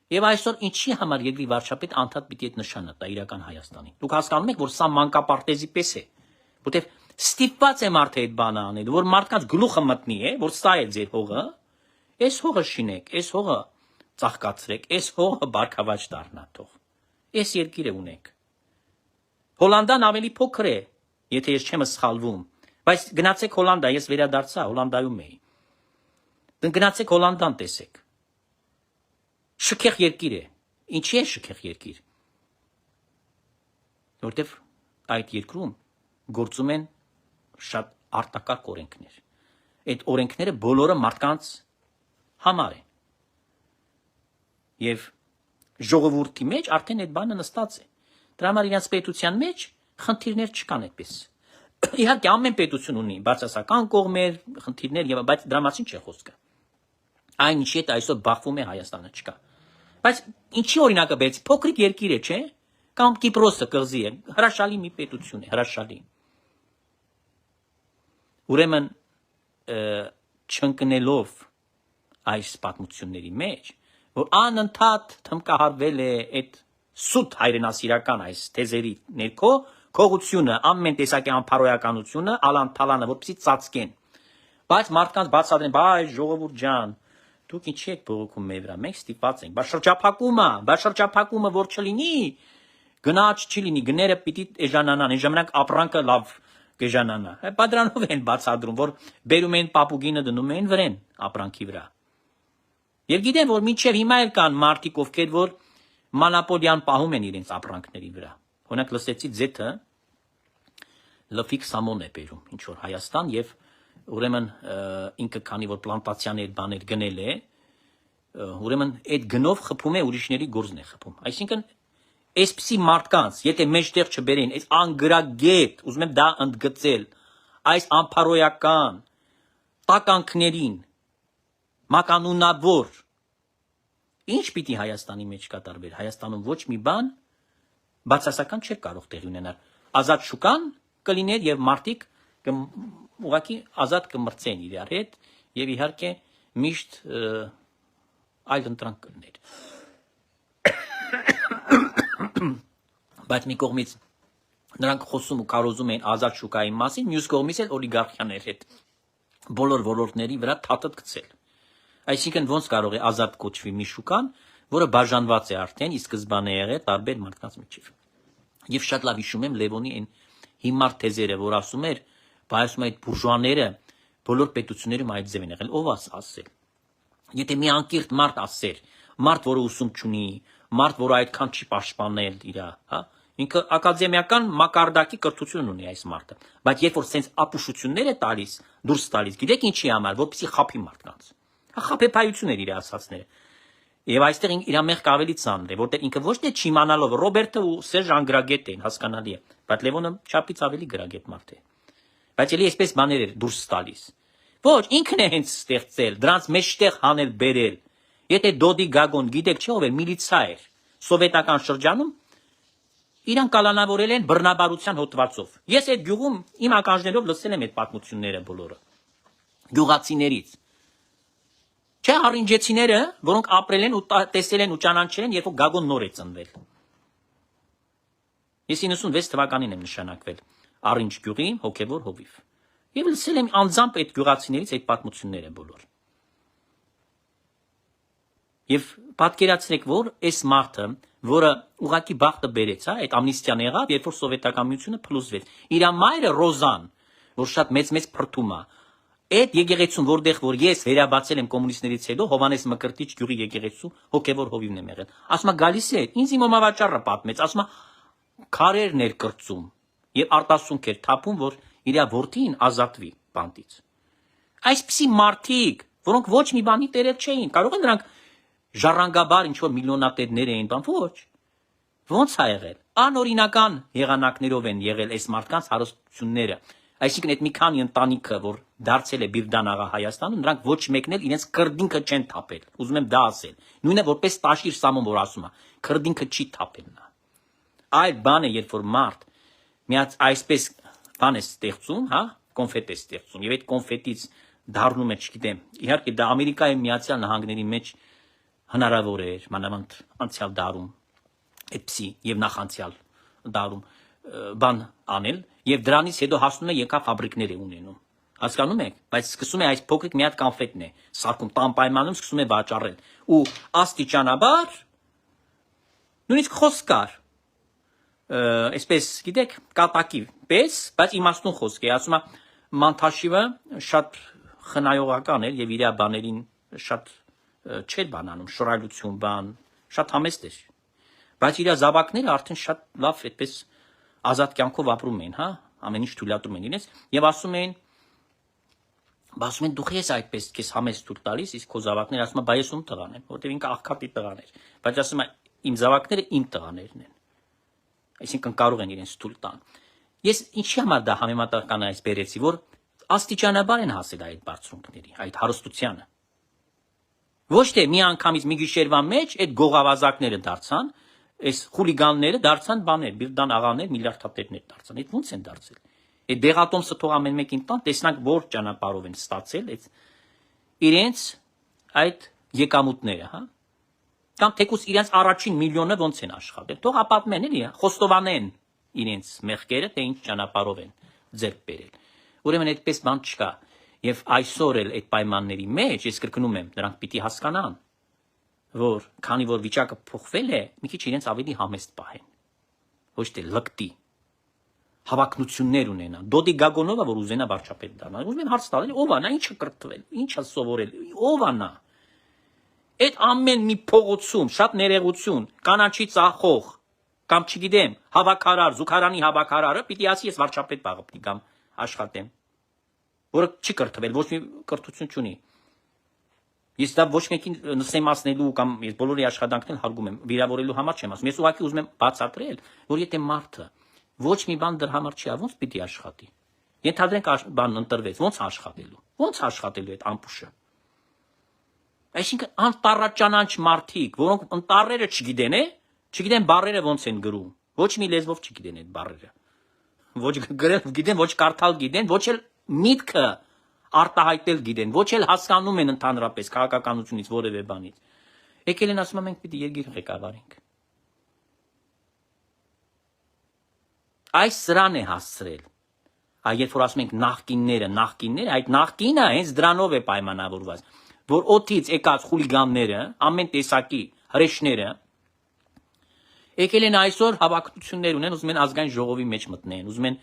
Եվ այսօր ինչի համար երկրի վարչապետ անդադ պիտի այդ նշանը տա իրական Հայաստանի։ Դուք հասկանում եք, որ սա մանկապարտեզի պես է, որտեղ ստիպված է մարդը այդ բանը անել, որ մարդկանց գլուխը մտնի է, որ սա է ձեր հողը, այս հողը շինեք, այս հողը ծաղկացրեք, այս հողը բարգավաճ դառնա թող։ Այս երկիրը ունեք։ Հոլանդան ավելի փոքր է, եթե ես չեմ սխալվում, բայց գնացեք Հոլանդա, ես վերադարձա, Հոլանդայում էի։ Գնացեք Հոլանդան տեսեք։ Շքեղ երկիր է։ Ինչի է շքեղ երկիր։ Որտեվ այդ երկրում գործում են շատ արտակարգ օրենքներ։ Այդ օրենքները բոլորը մարդկանց համար են։ Եվ ժողովրդի մեջ արդեն այդ բանը նստած է։ Դրա համար իրենց պետության մեջ խնդիրներ չկան այդպես։ Իհարկե ամեն պետություն ունի բացասական կողմեր, խնդիրներ եւ բայց դրա մասին չէ խոսքը։ Այն ինչի հետ այսօր բախվում է Հայաստանը չկա։ Բայց ինչի օրինակը բերեցի, փոքրիկ երկիր է, չէ՞։ Կամ Կիպրոսը կղզի է, հրաշալի մի պետություն է, հրաշալի։ Ուրեմն չընկնելով այս պատմությունների մեջ, որ անընդհատ թմկահարվել է այդ սուտ հայրենասիրական այս թեզերի ներքո, քողությունը, ամեն տեսակի անփարոյականությունը, ալանթալանը, որպեսզի ծածկեն։ Բայց մարդկանց բացատրեն, բայ ժողովուրդ ջան, դուք ինչի եք բողոքում մեր վրա, մենք ստիպված ենք, բայց շրջափակումը որ չլինի, գնաց չի լինի, գները պիտի էժանանան, այն ժամանակ ապրանքը լավ կեժանանա։ Պատրանով են բացադրում, որ բերում են պապուգինը դնում են վրեն ապրանքի վրա։ Եվ գիտեն, որ մինչև հիմա էլ կան մարդիկ, ովքեր որ մանապոլյան պահում են իրենց ապրանքների վրա։ Օրինակ լսեցի ձեթը լֆիկ սամոն է բերում, ինչ որ Հայաստան եւ ուրեմն ինքը քանի որ պլանտացիաներ բաներ գնել է, ուրեմն այդ գնով խփում է ուրիշների գործն է խփում։ Այսինքն այսպիսի մարդկանց, եթե մեջտեղ չբերեն, այս անգրագետ, ուզում եմ դա ընդգծել, այս անփարոյական, տականքներին, մականունավոր, ինչ պիտի Հայաստանի մեջ կատարվեր, Հայաստանում ոչ մի բան բացասական չէր կարող տեղի ունենալ, ազատ շուկան կլիներ եւ մարդիկ ուղղակի ազատ կմրցեն իրար հետ եւ իհարկե միշտ այլ ընտրանք կլներ, բայց մի կողմից նրանք խոսում ու կարոզում են ազատ շուկայի մասին, մյուս կողմից էլ օլիգարխիաների հետ բոլոր ոլորտների վրա թաթդ գցել, այսինքն ոնց կարող է ազատ կոչվի մի շուկան, որը բաժանված է արդեն, ի սկզբանե եղել տարբեր մարդկանց միջև։ Եվ շատ լավ հիշում եմ Լևոնի այն հիմար թեզերը, որ ասում էր, բայց այդ բուրժուաները բոլոր պետություններում այդ ձև են եղել, ով ասել։ Եթե մի անկիրթ մարդ ասեր, մարդ, որը ուսում չունի, մարդ, որը այդքան չի պաշտպանել իր, հա, ինքը ակադեմիական մակարդակի կրթություն ունի այս մարդը, բայց երբ որ սենց ապուշություններ է տալիս, դուրս տալիս, գիտեք ինչի համար, որպեսզի խաբի մարդկանց։ Հա, խաբեբայություն էր իր ասածները։ Եվ այստեղ իր մեղքը ավելի ծանր է, որտեղ ինքը ոչ թե չիմանալով Ռոբերտը ու Սերժ անգրագետ էին, հասկանալի է, բայց Լևոնը չափից ավելի գրագետ մարդ է։ Բայց էլի այսպես բաներ էր դուրս տալիս։ Ոչ, ինքն է հենց ստեղծել, դրանց մեջտեղ հանել բերել։ Եթե Դոդի Գագոն գիտեք չէ ով է, միլիցիա էր, սովետական շրջանում իրան կալանավորել են բռնաբարության հոդվածով։ Ես այդ գյուղում իմ ականջներով լսել եմ այդ պատմությունները բոլորը։ Գյուղացիներից։ Չէ, առինջեցիները, որոնք ապրել են ու տեսել են ու ճանաչել են, երբ որ Գագոն նոր է ծնվել։ Ես 96 թվականին եմ նշանակվել Առինջ գյուղի հոգևոր հովիվ։ Եվ լսել եմ անձամբ այդ գյուղացիներից այդ պատմությունները բոլոր։ Եվ պատկերացրեք, որ այս մարդը, որը ուղղակի բախտը բերեց, հա, այդ ամնիստիան եղավ, երբ որ սովետական միությունը փլուզվեց։ Իր մայրը Ռոզան, որ շատ մեծ փրթում է, այդ եկեղեցուն, որտեղ որ ես վերաբացել եմ կոմունիստներից հետո, Հովանես Մկրտիչ գյուղի եկեղեցու հոգևոր հովիվն եմ եղել։ Ասում է գալիս է, ինձ իմ մամավաճառը պատմեց, ասում է քարերն էր կրծում եւ արտասունք էր թափում, որ իր որդին ազատվի բանտից։ Այսպիսի մարդիկ, որոնք ոչ մի բանի տերեր չէին, կարող են նրանք ժառանգաբար ինչ որ միլիոնատերներ էին, բան ոչ։ Ոնց է եղել։ Անօրինական եղանակներով են եղել այս մարդկանց հարստությունները։ Այսինքն այդ մի քանի ընտանիքը, որ դարձել է Բիրդան աղա Հայաստանում, նրանք ոչ մեկն էլ իրենց քրդինքը չեն թափել։ Ուզում եմ դա ասել։ Նույնը որպես Տաշիր Սամոն որ ասում է, քրդինքը չի թափել նա։ Այլ բան է, երբ որ մարդ միած այսպես բան է ստեղծում, հա, կոնֆետ է ստեղծում, եւ այդ կոնֆետից դառնում է, չգիտեմ, իհարկե դա Ամերիկայի Միացյալ Նահանգների մեջ հնարավոր էր, մանավանդ անցյալ դարում, այդպիսի եւ նախանցյալ դարում բան անել, եւ դրանից հետո հասնում է եկա ֆաբրիկներ է ունենում։ Հասկանում եք, բայց սկսում է այս փոքրիկ մի հատ կոնֆետն է, սարքում տան պայմանում սկսում է վաճառել։ Ու աստիճանաբար նույնիսկ խոսք կար այսպես գիտեք կատակի պես, բայց իմաստուն խոսք է, ասում է Մանթաշիվը շատ խնայողական էր եւ իր բաներին շատ չէր բանանում, շռայլություն բան, շատ համեստ էր։ Բայց իր զավակները արդեն շատ լավ այդպես ազատ կյանքով ապրում են, հա, ամեն ինչ թույլատրում են իրենց եւ ասում են դու ես այդպես քեզ համեստ թույլ տալիս, իսկ քո զավակները ասում են, բայ ես ում տղան եմ, որտեղ ինքը աղքատի տղան էր, բայց ասում է իմ զավակները իմ տղաներն են։ Այսինքն կարող են իրենց թույլ տան։ Ես ինչի համար դա համեմատական այս բերեցի, որ աստիճանաբար են հասել այդ բարձունքների, այդ հարստությանը։ Ոչ թե մի անգամից մի գիշերվա մեջ այդ գողավազակները դարձան, այս խուլիգանները դարձան բաներ, Բիրդան աղաներ, միլիարդատերներ դարձան։ Այդ ո՞նց են դարձել։ Այդ դեղատոմսը թող ամեն մեկին տան, տեսնանք որ ճանապարհով են ստացել այդ իրենց այդ եկամուտները, հա։ Կամ թեկուզ իրենց առաջին միլիոնը ոնց են աշխատել։ Թող ապատմեն էլի, խոստովանեն իրենց մեղքերը, թե ինչ ճանապարհով են ձեռք բերել։ Ուրեմն այդպես բան չկա։ Եվ այսօր էլ այդ պայմանների մեջ ես կրկնում եմ, նրանք պիտի հասկանան, որ քանի որ վիճակը փոխվել է, մի քիչ իրենց ավելի համեստ պահեն։ Ոչ թե լկտի հավակնություններ ունենան։ Դոդի Գագոնովը որ ուզենա վարչապետ դառնալ, ուզում եմ հարց տալ, ով է նա, ինչ է կրթվել, ինչ է սովորել, ով է նա։ Այդ ամեն մի փողոցում շատ ներեղություն, կանաչի ծախող, կամ չգիտեմ, հավաքարար, զուգարանի հավաքարարը պիտի ասի ես վարչապետ բաղպտի կամ աշխատեմ, որը չի կրթվել, ոչ մի կրթություն չունի։ Ես դա ոչ մեկին նսեմացնելու կամ ես բոլորի աշխատանքն հարգում եմ, վիրավորելու համար չեմ ասում։ Ես ուղղակի ուզում եմ բացատրել, որ եթե մարդը ոչ մի բան դրա համար չի, ոնց պիտի աշխատի։ Ենթադրենք բան ընտրվեց, ո՞նց աշխատելու։ Ո՞նց աշխատելու այդ ամպուշը։ Այսինքն անտառաճանաչ մարդիկ, որոնք ընտառերը չգիտեն, չգիտեն բառերը ոնց են գրում։ Ոչ մի լեզվով չգիտեն այդ բառերը։ Ոչ գրել գիտեն, ոչ կարդալ գիտեն, ոչ էլ միտքը արտահայտել գիտեն, ոչ էլ հասկանում են ընդհանրապես քաղաքականությունից որևէ բանից։ Եկել են ասում են մենք պիտի երկիր ղեկավարենք։ Այս սրան է հասցրել։ Երբ որ ասում ենք նախկինները, այդ նախկինը հենց դրանով է պայմանավորված, որ օդից եկած խուլիգանները, ամեն տեսակի հրեշները եկել են այսօր հավաքություններ ունեն, ուզում են ազգային ժողովի մեջ մտնեն, ուզում են,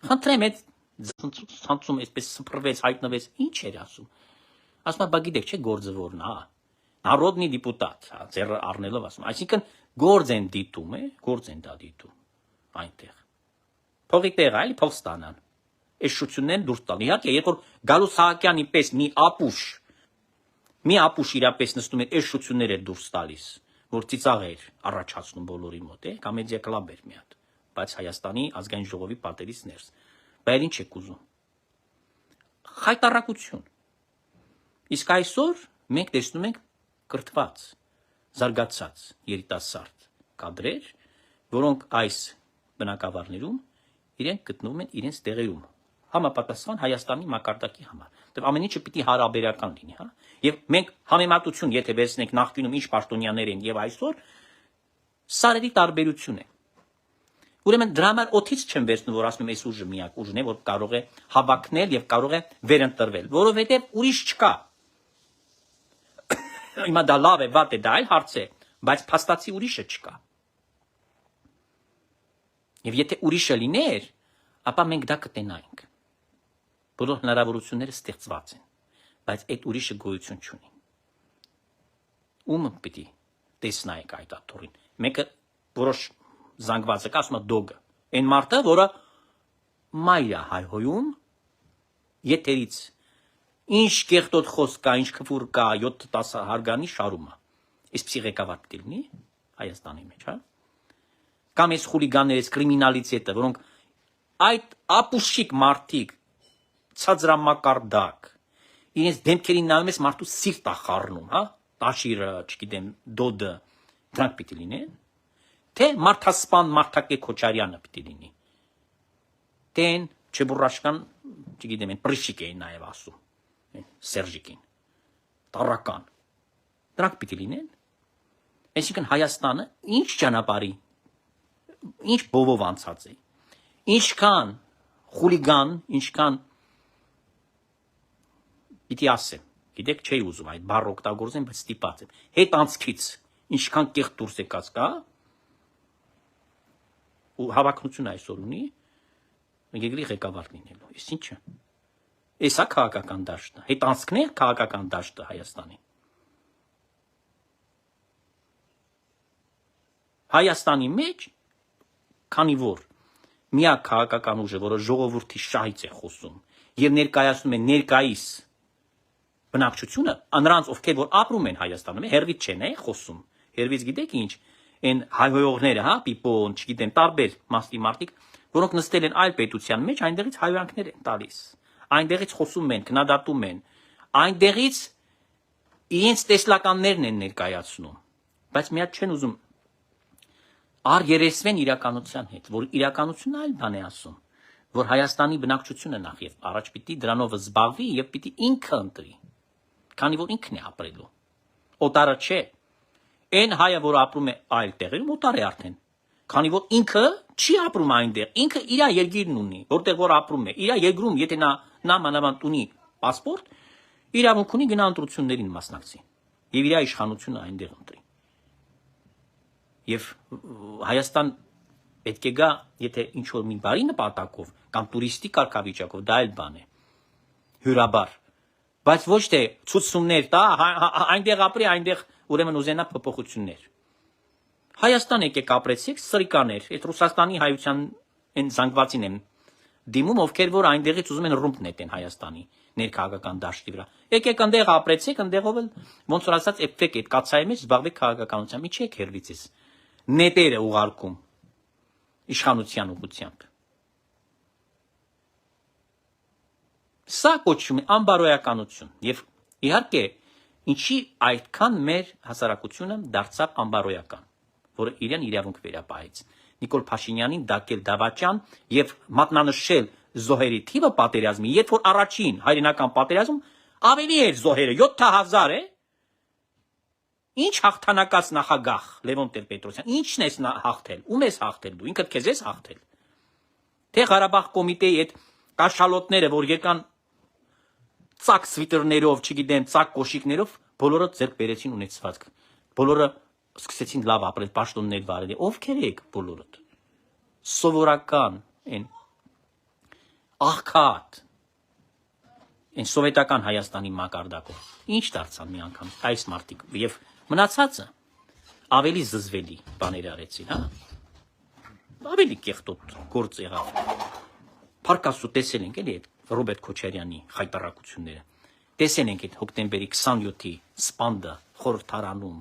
խնդրեմ, այդ ցանցում այսպես սփռվեց, հայտնվեց, ինչ էր ասում։ Ասում է, բա գիտեք, չէ՞ գործը որն է, Народный депутат, ձեռը առնելով ասում, այսինքն գործ են դիտում, գործ են դա դիտում այնտեղ։ Փողի տեղ այլ փող ստանան։ Այս շություններն դուրս տալ։ Իհարկե, երբ որ Գալուս Սահակյանի պես մի ապուշ իրապես նստում է, այս շությունները դուրս տալիս, որ ծիծաղ էր առաջացնում բոլորի մոտ, կոմեդիա կլաբ էր մի հատ, բայց Հայաստանի ազգային ժողովի պատերից ներս։ Բայց ինչ եք ուզում։ Խայտառակություն։ Իսկ այսօր մենք տեսնում ենք կրթված, զարգացած երիտասարդ կադրեր, որոնք այս բնակավարներում իրենք գտնվում են իրենց տեղերում, համապատասխան Հայաստանի մակարդակի համար։ Դեռ ամեն ինչը պիտի հարաբերական լինի, հա։ Եվ մենք համեմատություն, եթե վերցնենք նախկինում ինչ պաշտոնյաներ են եւ այսօր, սարերի տարբերություն է։ Ուրեմն դրա համար օթից չեմ վերցնում, որ ասում եմ, այս ուժը միակ ուժն է, որ կարող է հավակնել եւ կարող է վերընտրվել, որովհետեւ ուրիշ չկա։ Հիմա դա լավ է, վատ է, դա այլ հարց է, բայց փաստացի ուրիշը չկա։ Եվ եթե ուրիշը լիներ, ապա մենք դա կտենայինք։ Բոլոր հնարավորությունները ստեղծված են, բայց այդ ուրիշը գոյություն չունի։ Ում պիտի տեսնայինք այդ աթոռին։ Մեկը որոշ զանգվածը կա, ասում է դոգը։ Այն մարդը, որը մայր է հայհոյում եթերից ինչ կեղտոտ խոսք կա, ինչ քֆուր կա, 7-10 հարգանի շարում է։ Այսպիսի ղեկավար պիտի լինի Հայաստանի մեջ, հա։ Կամ այս խուլիգաններից, կրիմինալիտետը, որոնք այդ ապուշիկ մարդիկ ցածրամակարդակ իրենց դեմքերին նայում ես մարդու սիրտ է խառնում, հա, տաշիրը, չգիտեմ, դոդը, դրանք պիտի լինեն, թե մարդասպան Մարտակե Քոչարյանը պիտի լինի, թե Չեբուրաշկան, չգիտեմ, պրիշիկ էին նաև ասում, Սերժիկին, տառական, դրանք պիտի լինեն, այսինքն Հայաստանը ինչ ճանապարհի, ինչ բովով անցած է, ինչքան խուլիգան, ինչքան պիտի ասեմ, գիտեք, չէի ուզում այդ բառը օգտագործեմ, բայց ստիպած եմ, հետ անցքից, ինչքան կեղտ դուրս եկած կա, ու հավակնություն այսօր ունի, երկրի ղեկավար լինելու, իսկ ինչը, էսա քաղաքական դաշտը, հետ անցքն է քաղաքական դաշտը Հայաստանի։ Հայաստանի մեջ, քանի որ միակ քաղաքական ուժը, որը ժողովրդի շահից է խոսում եւ ներկայացնում է ներկայիս բնակչությունը, նրանց ովքեր որ ապրում են Հայաստանում, հերվից չեն խոսում։ Հերվից գիտեք ինչ, այն հայհոյողները, հա, պիպոն, չգիտեմ, տարբեր մասի մարդիկ, որոնք նստել են այլ պետության մեջ, այնտեղից հայհոյանքներ են տալիս։ Այնտեղից խոսում են, քննադատում են, այնտեղից իրենց տեսլականներն են ներկայացնում, բայց մի հատ չեն ուզում երեսվեն իրականության հետ, որ իրականությունը այլ բան է ասում, որ Հայաստանի բնակչությունը նախ եւ առաջ պիտի դրանով զբաղվի եւ պիտի ինքը ընտրի, քանի որ ինքն է ապրելու, օտարը չէ, այն հայը, որ ապրում է այլ տեղերում, օտար է արդեն, քանի որ ինքը չի ապրում այնտեղ, ինքը իր երկիրն ունի, որտեղ որ ապրում է, իր երկրում, եթե նա մանավանդ ունի պասպորտ, իրավունք ունի գնա ընտրություններին մասնակցի եւ իր իշխանությունը այնտեղ ընտրի։ Եվ Հայաստան պետք է գա, եթե ինչ որ մի բարի նպատակով կամ տուրիստի կարգավիճակով, դա այլ բան է, հյուրաբար, բայց ոչ թե ցուցումներ տա, այնտեղ ապրի, այնտեղ ուրեմն ուզենա փոփոխություններ։ Հայաստան եկեք ապրեցիք, սրիկաներ, այդ Ռուսաստանի հայության այն զանգվածին են դիմում, ովքեր որ այնտեղից ուզում են ռումբ նետեն Հայաստանի ներքաղաքական դաշտի վրա։ Եկեք այնտեղ ապրեցիք, այնտեղով էլ ոնց որ ասած էփեք այդ կացայի մեջ զբաղվեք քաղաքականությամբ, ի՞նչ եք հերվիցից նետերը ուղարկում իշխանության ուղղությամբ։ Սա կոչվում է անբարոյականություն եւ իհարկե ինչի այդքան մեր հասարակությունը դարձավ անբարոյական, որը իրեն իրավունք վերապահեց։ Նիկոլ Փաշինյանին դակել դավաճան եւ մատնանշել զոհերի թիվը պատերազմի, երբ որ առաջին հայրենական պատերազմում ավելի էր զոհերը 7000 է։ Ինչ հաղթանակած նախագահ Լևոն Տեր-Պետրոսյան, ինչն ես հաղթել, ում ես հաղթել դու, ինքդ քեզ ես հաղթել։ Թե Ղարաբաղ կոմիտեի այդ կաշալոտները, որ եկան ծակ սվիտերներով, չգիտեմ, ծակ կոշիկներով, բոլորը ձեռք բերեցին ունեցվածք։ Բոլորը սկսեցին լավ ապրել, պաշտոններ վարել։ Ովքեր եք բոլորդ։ Սովորական են աղքատ այն սովետական Հայաստանի մակարդակով։ Ինչ դարձան մի անգամ այս մարդիկ եւ մնացածը ավելի զզվելի բաներ արեցին, հա։ Ավելի կեղտոտ գործ եղավ։ Փարկասու տեսել ենք էլի այդ Ռոբերտ Քոչարյանի խայտարակությունները։ Տեսել ենք այդ հոկտեմբերի 27-ի սպանդը խորհրդարանում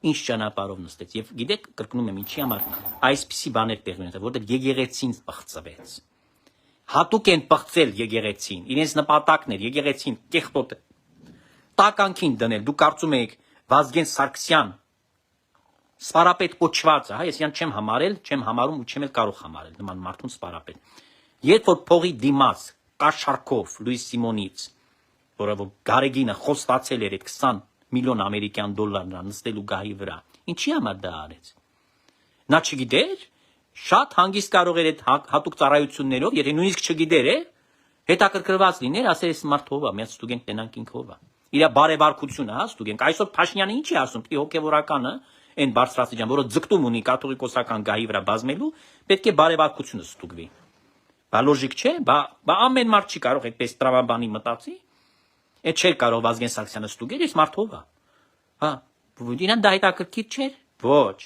ինչ ճանապարհով նստեց եւ գիտեք կրկնում եմ ինչի համար այսպիսի բաներ տեղի ունեցան, որտեղ եկեղեցին բղծվեց։ Հատուկ են բղծել եկեղեցին, իրենց նպատակն էր եկեղեցին կեղտոտ տականքին դնել։ Դու կարծում եք Վազգեն Սարգսյան սպարապետ կոչվածը, հա, ես յան չեմ համարել, չեմ համարում ու չեմ էլ կարող համարել նման մարդուն սպարապետ։ Երբ որ փողի դիմաց կաշառքով Լուիս Սիմոնից, որը Գարեգինը խոստացել էր այդ 20 միլիոն ամերիկյան դոլարն նստելու գահի վրա, ինչի համար դա արեց։ Նա չգիտեր, շատ հանգիստ կարող էր այդ հատուկ ծառայություններով, եթե նույնիսկ չգիտեր, հետաքրքրված լիներ, ասել էս մարդ ով է, միած ստուգենք տենանք ինքը ով է։ Իր բարեվարկությունը, հա, ստուգենք։ Այսօր Փաշինյանը ինչ է ասում, պիտի հոգևորականը այն բարձրաստիճան, որը ձգտում ունի կաթողիկոսական գահի վրա բազմելու, պետք է բարեվարկությունը ստուգվի։ Բա լոժիկ չէ, բա ամեն մարդ չի կարող այդպես տրամաբանի մտածի։ Այդ չէր կարող Վազգեն Սարգսյանը ստուգել, այս մարդ ով է։ Հա, իրան դա հետաքրքիր չէր։ Ոչ։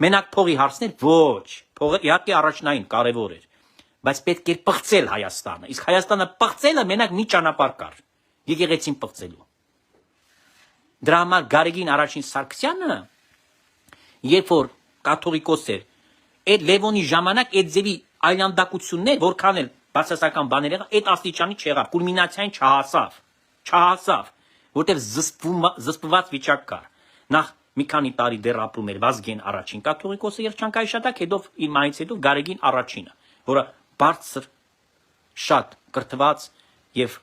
Մենակ փողի հարցներ, ոչ։ Փողը իհարկե առաջնային կարևոր էր, բայց պետք էր պղծել Հայաստանը։ Իսկ Հայաստանը պղծելը մենակ մի ճանապարհ կար՝ եկեղեցին պղծելու։ Դրա համար Գարեգին առաջին Սարգսյանը, երբ որ կաթողիկոս էր, այդ Լևոնի ժամանակ այդ ձևի այլանդակություններ, որքան էլ բացասական բաներ եղան, այդ աստիճանի չեղավ, կուլմինացիային չհասավ, որտեղ զսպված վիճակ կար։ Նախ մի քանի տարի դեռ ապրում էր Վազգեն առաջին կաթողիկոսը երջանկայի շատակ, հետո իր մահից հետո Գարեգին առաջինը, որը բարձր, շատ կրթված եւ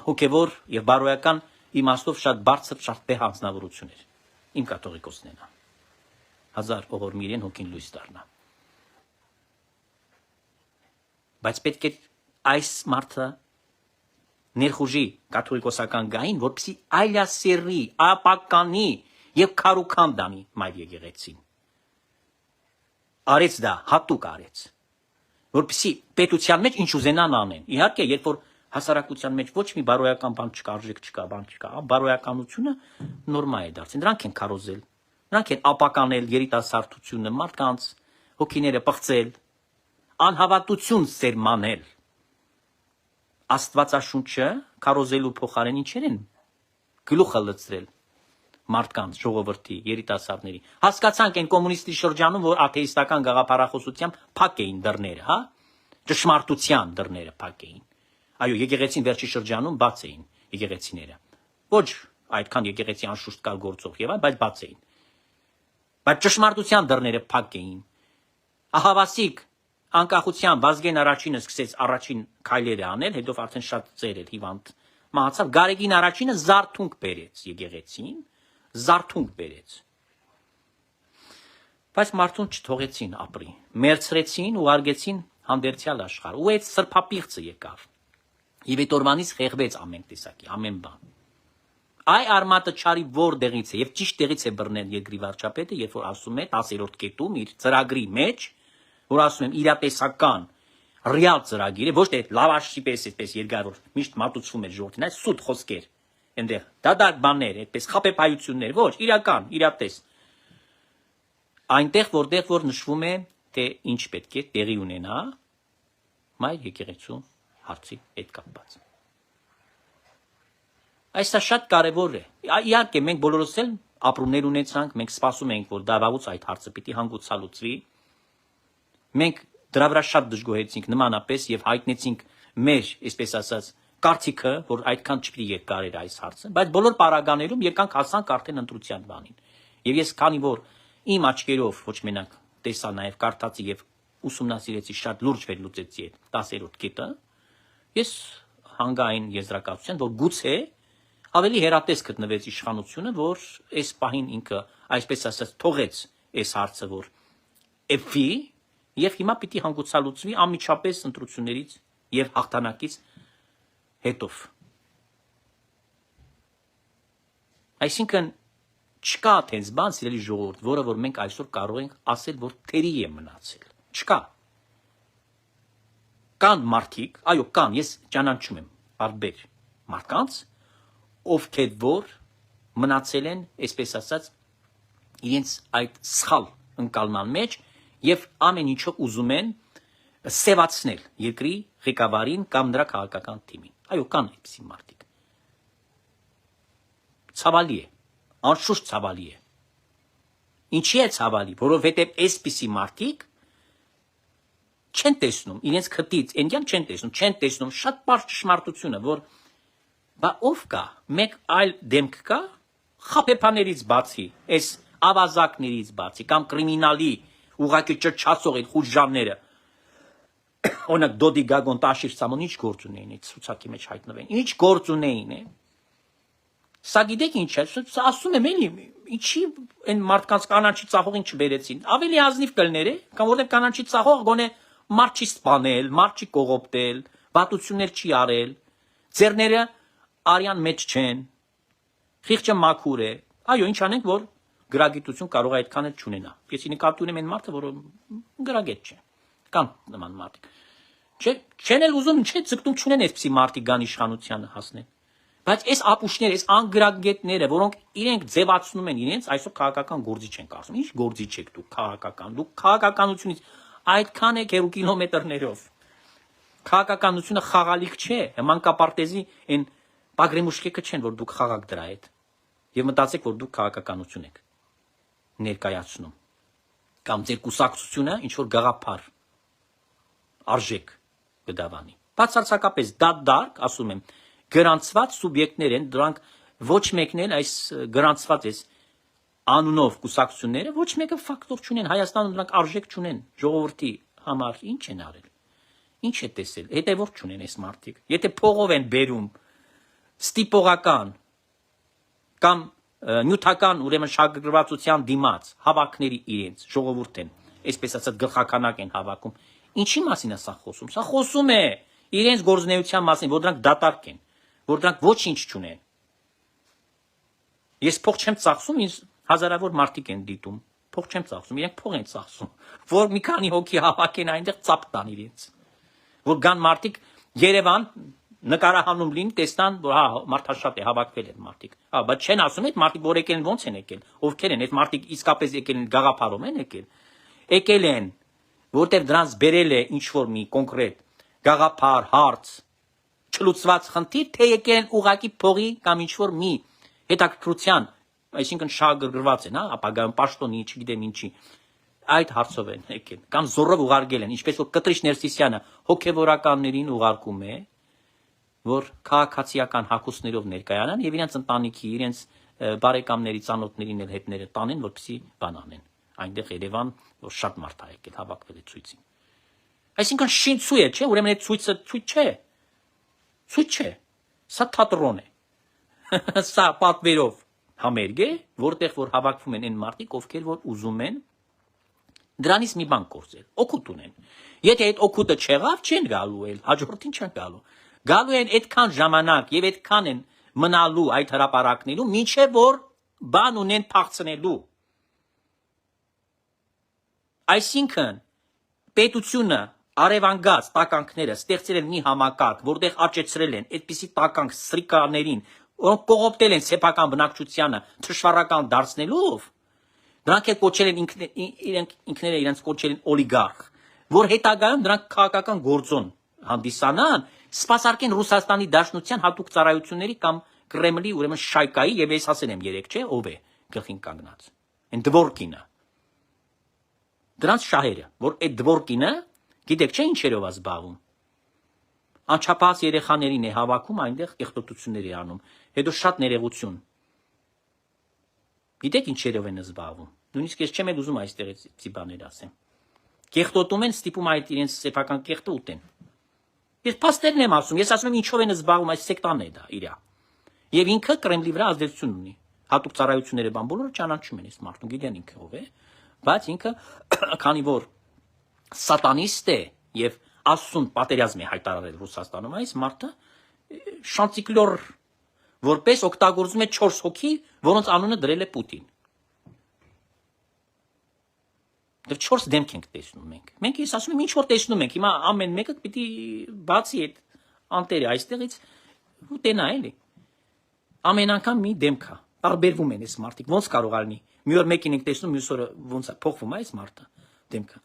հոգեվոր եւ բարոյական իմաստով շատ բարձր, շատ տեղ անձնավորություն էր։ Իմ կաթողիկոսն են։ 1000 ողորմի իրեն հոգին լույս դառնա։ Բայց պետք է այս մարդը ներխուժի կաթողիկոսական գահին, որպեսզի այլասերի, ապականի եւ քարուքան դանի մայր եկեղեցին։ Արեց դա, հատուկ արեց, որպեսզի պետության մեջ ինչ ուզենան անեն։ Իհարկե, երբ որ հասարակության մեջ ոչ մի բարոյական բան չկա, արժեք չկա, բան չկա, բարոյականությունը նորմա է դարձել։ Նրանք են քարոզել, նրանք են ապականել երիտասարդությունը, մարդկանց հոգիները պղծել, անհավատություն սերմանել։ Աստվածաշունչը քարոզելու փոխարեն ինչեր են գլուխը լցրել մարդկանց, ժողովրդի, երիտասարդների։ Հասկացանք այն կոմունիստի շրջանում, որ աթեիստական գաղափարախոսությամբ փակ էին դռները, հա, ճշմարտության դռները փակ էին։ Այո, եկեղեցին վերջի շրջանում բաց էին եկեղեցիները։ Ոչ այդքան եկեղեցի անշուշտ կար գործող եւ այլ, բայց բաց էին։ Բայց ճշմարտության դռները փակ էին։ Ահավասիկ անկախության Վազգեն առաջինը սկսեց առաջին քայլերը անել, հետո արդեն շատ ծեր էր հիվանդ մահացավ։ Գարեգին առաջինը զարթունք բերեց եկեղեցին, զարթունք բերեց։ Բայց մարդուն չթողեցին ապրի, մերցրեցին ու արգեցին հանդերձյալ աշխարհ։ Ու այդ սրբապիղծը եկավ։ Եվ այդ օրվանից խեղվեց ամեն տեսակի, ամեն բան։ Այ արմատը չարի որտեղից է եւ ճիշտ տեղից է բռնել երկրի վարչապետը, երբ որ ասում է 10-րդ կետում իր ծրագրի մեջ, որ ասում եմ իրատեսական ռեալ ծրագիր է, ոչ թե լավաշի պես այդպես երկար որ միշտ մատուցվում է ժողովրդին, այս սուտ խոսքեր, այնտեղ դադար բաներ, այդպես խապեպայություններ, ոչ, իրական, իրատես։ Այնտեղ որտեղ որ նշվում է, թե ինչ պետք է տեղի ունենա մայր եկեղեցու հարցի հետ կապված։ Այսա շատ կարևոր է։ Իհարկե մենք բոլորս էլ ապրումներ ունեցանք, մենք սպասում ենք, որ դավաղուց այդ հարցը պիտի հանգուցալուծվի։ Մենք դրա վրա շատ դժգոհեցինք նմանապես եւ հայտնեցինք մեր, այսպես ասած, կարծիքը, որ այդքան չպիտի երկար էր այս հարցը, բայց բոլոր պարագաներում եկանք հասանք արդեն ընտրության բանին։ Եվ ես քանի որ իմ աչքերով ոչ մենակ տեսա նաև կարդացի եւ ուսումնասիրեցի շատ լուրջ վերլուծեցի այդ 10-րդ կետը, ես հանգա այն եզրակացության, որ գուցե ավելի հերատես գտնվեց իշխանությունը, որ այս պահին ինքը այսպես ասած թողեց այս հարցը, որ էփի եւ հիմա պիտի հանգուցալուծվի անմիջապես ընտրություններից եւ հաղթանակից հետո։ Այսինքն չկա այդպես բան, սիրելի ժողովուրդ, որը որ մենք այսօր կարող ենք ասել, որ թերի է մնացել։ Չկա։ Կան մարդիկ, այո, կան, ես ճանաչում եմ բարբեր մարդկանց, ովքեր որ մնացել են, այսպես ասած, իրենց այդ սխալ ընկալման մեջ եւ ամեն ինչով ուզում են սևացնել երկրի ղեկավարին կամ նրա քաղաքական թիմին։ Այո, կան այդպիսի մարդիկ։ Ցավալի է, անշուշտ ցավալի է։ Ինչի է ցավալի, որովհետեւ այսպիսի մարդիկ չեն տեսնում իրենց քտից, այնքան չեն տեսնում շատ բարձ ճշմարտությունը, որ բա ով կա, մեկ այլ դեմք կա, խափեփաներից բացի, այս ավազակներից բացի, կամ կրիմինալի ուղղակի ճճացող այդ խուժանները, օրինակ Դոդի Գագոն Տաշիր Սամոն ինչ գործ ունեին այդ ցուցակի մեջ հայտնվեն, ինչ գործ ունեին է։ Սա գիտեք ինչ է, ասում եմ էլի, ինչի այն մարդկանց կանաչի ծախողին չբերեցին, ավելի ազնիվ կլներ է, կամ որտեղ կանաչի ծախող գոնե մարդ չի սպանել, մարդ չի կողոպտել, վատություններ չի արել, ձեռները արյան մեջ չեն, խիղճը մաքուր է, այո, ինչ անենք, որ գրագիտություն կարող է այդքան էլ չունենա։ Ես նկատի ունեմ այն մարդը, որը գրագետ չէ, կան նման մարդիկ։ Չեն էլ ուզում, չէ, ձգտում չունեն այսպիսի մարդիկ գան իշխանությանը հասնեն։ Բայց այս ապուշները, այս անգրագետները, որոնք իրենք ձևացնում են իրենց, այսօր քաղաքական գործիչ են կարծում։ Ինչ գործիչ եք դուք քաղաքական։ Դուք քաղաքականությունից այդքան եք հեռու կիլոմետրներով։ Քաղաքականությունը խաղալիք չէ, մանկապարտեզի այն բագրեմուշկեքը չեն, որ դուք խաղաք դրա հետ։ Եվ մտածեք, որ դուք քաղաքականություն եք ներկայացնում։ Կամ ձեր կուսակցությունը ինչ որ գաղափար արժեք կդավանի։ Բացարձակապես դատարկ, ասում եմ, գրանցված սուբյեկտներ են, դրանք ոչ մեկն էլ այս գրանցված է անունով կուսակցությունները ոչ մեկը ֆակտոր չունեն, Հայաստանում դրանք արժեք չունեն, ժողովրդի համար ինչ են արել, ինչ է տեսել, հետևորդ չունեն այս մարդիկ, եթե փողով են բերում ստիպողական կամ նյութական ուրեմն շահագրգռվածության դիմաց հավաքների իրենց ժողովուրդ են, այսպես ասած գլխականակ են հավաքում, ինչի մասին է սա խոսում, սա խոսում է իրենց գործունեության մասին, որ դրանք դատարկ են, որ դրանք ոչինչ չունեն։ Ես փող չեմ ծախսում, ինձ հազարավոր մարդիկ են դիտում, փող չեմ ծախսում, իրենք փող են ծախսում, որ մի քանի հոգի հավաքեն այնտեղ ծափ տան իրենց, որ գան մարդիկ Երևան նկարահանում լինի, տեսնան, որ հա մարդաշատ է, հավաքվել են մարդիկ, բայց չեն ասում այդ մարդիկ, որ եկել են, ոնց են եկել, ովքեր են, այդ մարդիկ իսկապես եկել են, գաղափարով են եկել են, որտեղ դրանց բերել է ինչ որ մի կոնկրետ գաղափար, հարց, չլուծված խնդիր, թե եկել են ուղակի փողի կամ ինչ որ մի հետաքրքրության, այսինքն շահագրգռված են, հա, ապագայում պաշտոնի, չգիտեմ ինչի, այդ հարցով են եկել, կամ զորով ուղարկել են, ինչպես որ Կտրիչ Ներսիսյանը հոգևորականներին ուղարկում է, որ քաղաքացիական հագուստներով ներկայանան եւ իրենց ընտանիքի, իրենց բարեկամների, ծանոթներին էլ հետները տանեն, որպեսզի բան անեն։ Այնտեղ Երևան, որ շատ մարդ ա եկել, հավաքվել է ցույցին։ Այսինքն շինցու է, չէ՞, ուրեմն այդ ցույցը ցույց չէ։ Ցույց չէ։ Սա թատրոն է։ Սա պատվերով համերգ է, որտեղ որ հավաքվում են այն մարդիկ, ովքեր որ ուզում են դրանից մի բան կորցել, օգուտ ունեն։ Եթե այդ օգուտը չեղավ, չեն գալու էլ, հաջորդին չեն գալու։ Գալու են այդքան ժամանակ եւ այդքան են մնալու այդ հրապարակներում, մինչեւ որ բան ունեն փախցնելու։ Այսինքն պետությունը արևանգած տականքները ստեղծել են մի համակարգ, որտեղ աճեցրել են այդպիսի տականք սրիկաներին, որոնք կողոպտել են սեփական բնակչությանը թշվառական դարձնելով, դրանք էլ կոչել են ինքները իրենց կոչել են օլիգարխ, որ հետագայում դրանք քաղաքական գործոն հանդիսանան, սպասարկեն Ռուսաստանի Դաշնության հատուկ ծառայությունների կամ Կրեմլի ուրեմն շայկայի, եւ ես ասել եմ երեք, չէ, ով է գլխին կանգնած։ Այն Դվորկինը։ Դրանց շահերը, որ այդ Դվորկինը, գիտեք չէ ինչերով է զբաղվում։ Անչափահաս երեխաներին է հավաքում, այնտեղ կեղտոտություններ է անում։ Հետո շատ ներողություն։ Գիտեք ինչերով են զբաղվում։ Նույնիսկ ես չեմ ուզում այստեղից բաներ ասեմ։ Կեղտոտում են, ստիպում այդ իրենց սեփական կեղտը ուտեն։ Ես փաստերն եմ ասում, ես ասում եմ ինչով են զբաղվում, այս սեկտան է դա իրա։ Եվ ինքը Կրեմլի վրա ազդեցություն ունի։ Հատուկ ծառայությունները բան բոլորը ճանաչում են այս մարդուն, գիտեն ինքը ով է, բայց ինքը քանի որ սատանիստ է եւ Աստծուն պատերազմ է հայտարարել Ռուսաստանում, այս մարդը շանտիկլոր որպես օգտագործում է 4 հոգի, որոնց անունը դրել է Պուտին։ Դեռ 4 դեմք ենք տեսնում մենք։ Մենք ես ասում եմ ինչ որ տեսնում ենք, հիմա ամեն մեկը պիտի բացի այդ անտերը այստեղից ուտենա էլի։ Ամեն անգամ մի դեմք է։ Տարբերվում են այս մարդիկ։ Ոնց կարող ալնի։ Մի օր մեկին ենք տեսնում, մյուս օրը ոնց է փոխվում այս մարդը դեմքը։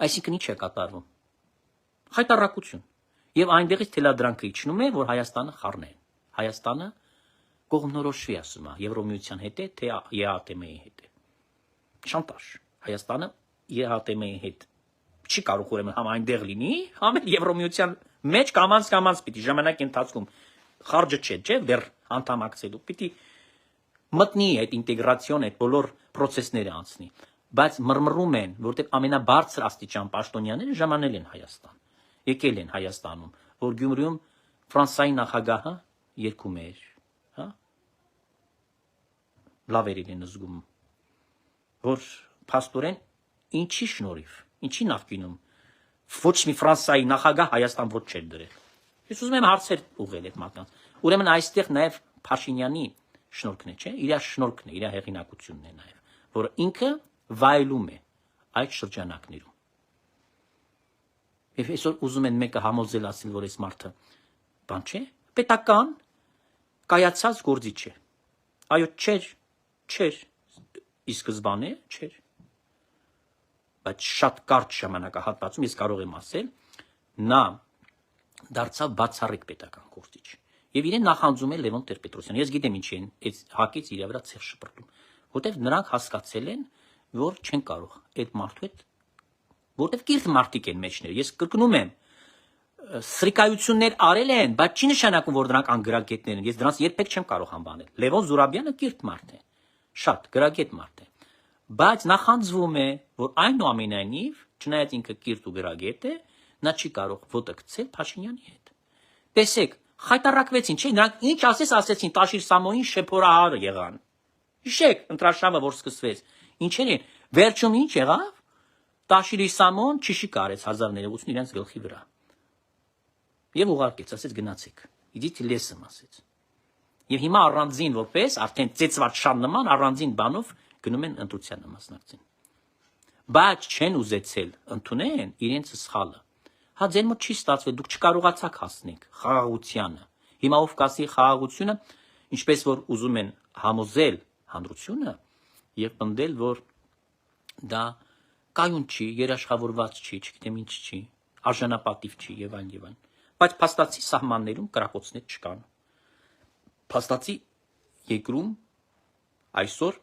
Այսինքն ինչ է կատարվում։ Խայտարակություն։ Եվ այնտեղից թելադրանքը իջնում է, որ Հայաստանը խառնեն։ Հայաստանը կողմնորոշվի ասում է Եվրոմիության հետ է, թե ԵԱՏՄ-ի հետ է։ Շանտաժ։ Հայաստանը ԵԱՏՄ-ի հետ չի կարող ուրեմն համ այնտեղ լինի, համ Եվրոմիության մեջ կամած պիտի ժամանակի ընթացքում խարճը չէ, դեռ անդամակցելու պիտի մտնի այդ ինտեգրացիոն, այդ բոլոր process-ները անցնի, բայց մռմռում են, որտեղ ամենաբարձր աստիճան պաշտոնյաները ժամանել են Հայաստան, եկել են Հայաստանում, որ Գյումրիում Ֆրանսիայի նախագահը երկում էր, հա, լավերին են զգում, որ փաստորեն ինչի շնորհիվ, ինչի նախկինում ոչ մի Ֆրանսիայի նախագահ Հայաստան ոչ չէր դրել։ Ես ուզում եմ հարցեր ուղղել այդ մարդկանց։ Ուրեմն այստեղ նաև Փաշինյանի շնորհքն է, չէ՞, իր շնորհքն է, իր հեղինակությունն է նաև, որ ինքը վայելում է այդ շրջանակներում։ Եվ այսօր ուզում են մեկը համոզել ասել, որ այս մարդը բան չէ, պետական կայացած գործիչ է։ Այո, չէր, ի սկզբանե չէր։ Բայց շատ կարճ ժամանակահատվածում ես կարող եմ ասել, նա դարձավ բացառիկ պետական գործիչ։ Եվ իրեն նախանձում է Լևոն Տեր-Պետրոսյանը։ Ես գիտեմ ինչի են այս հակից իր վրա ցեղ շպրտում, որտեվ նրանք հասկացել են, որ չեն կարող այդ մարդու հետ, որտեվ կիրթ մարդիկ են մեջները։ Ես կրկնում եմ, սրիկայություններ արել են, բայց չի նշանակում, որ դրանք անգրագետներ են։ Ես դրանց երբեք չեմ կարող անվանել։ Լևոն Զուրաբյանը կիրթ մարդ է, շատ գրագետ մարդ է, բայց նախանձվում է, որ այնուամենայնիվ, չնայած ինքը կիրթ ու գրագետ է, նա չի կարող ոտը գցել Փաշինյանի հետ։ Տեսեք, խայտարակվեցին, չէ՞, նրանք ինչ ասեցին, Տաշիր Սամոյին շեփորահարը եղան։ Հիշեք, ընտրաշավը որ սկսվեց, ինչեր են, վերջում ինչ եղավ։ Տաշիրի Սամոն ճիշի կարեց 1000 իրենց գլխի վրա։ Եվ ուղարկեց, ասեց գնացեք։ Իդիք լեսում ասեց։ Եվ հիմա առանձին որպես արդեն ծեծված շան նման առանձին բանով գնում են ընտրությանը մասնակցին։ Բայց չեն ուզեցել ընդունեն իրենց սխալը։ Հա ձեր մոտ չի ստացվել, դուք չկարողացաք հասնել խաղաղությանը։ Հիմա ով կասի խաղաղությունը, ինչպես որ ուզում են համոզել հանրությունը եւ պնդել, որ դա կայուն չի, երաշխավորված չի, չգիտեմ ինչ չի, արժանապատիվ չի եւ այլն եւ այլն։ Բայց փաստացի սահմաններում կրակոցներ չկան։ Փաստացի երկրում այսօր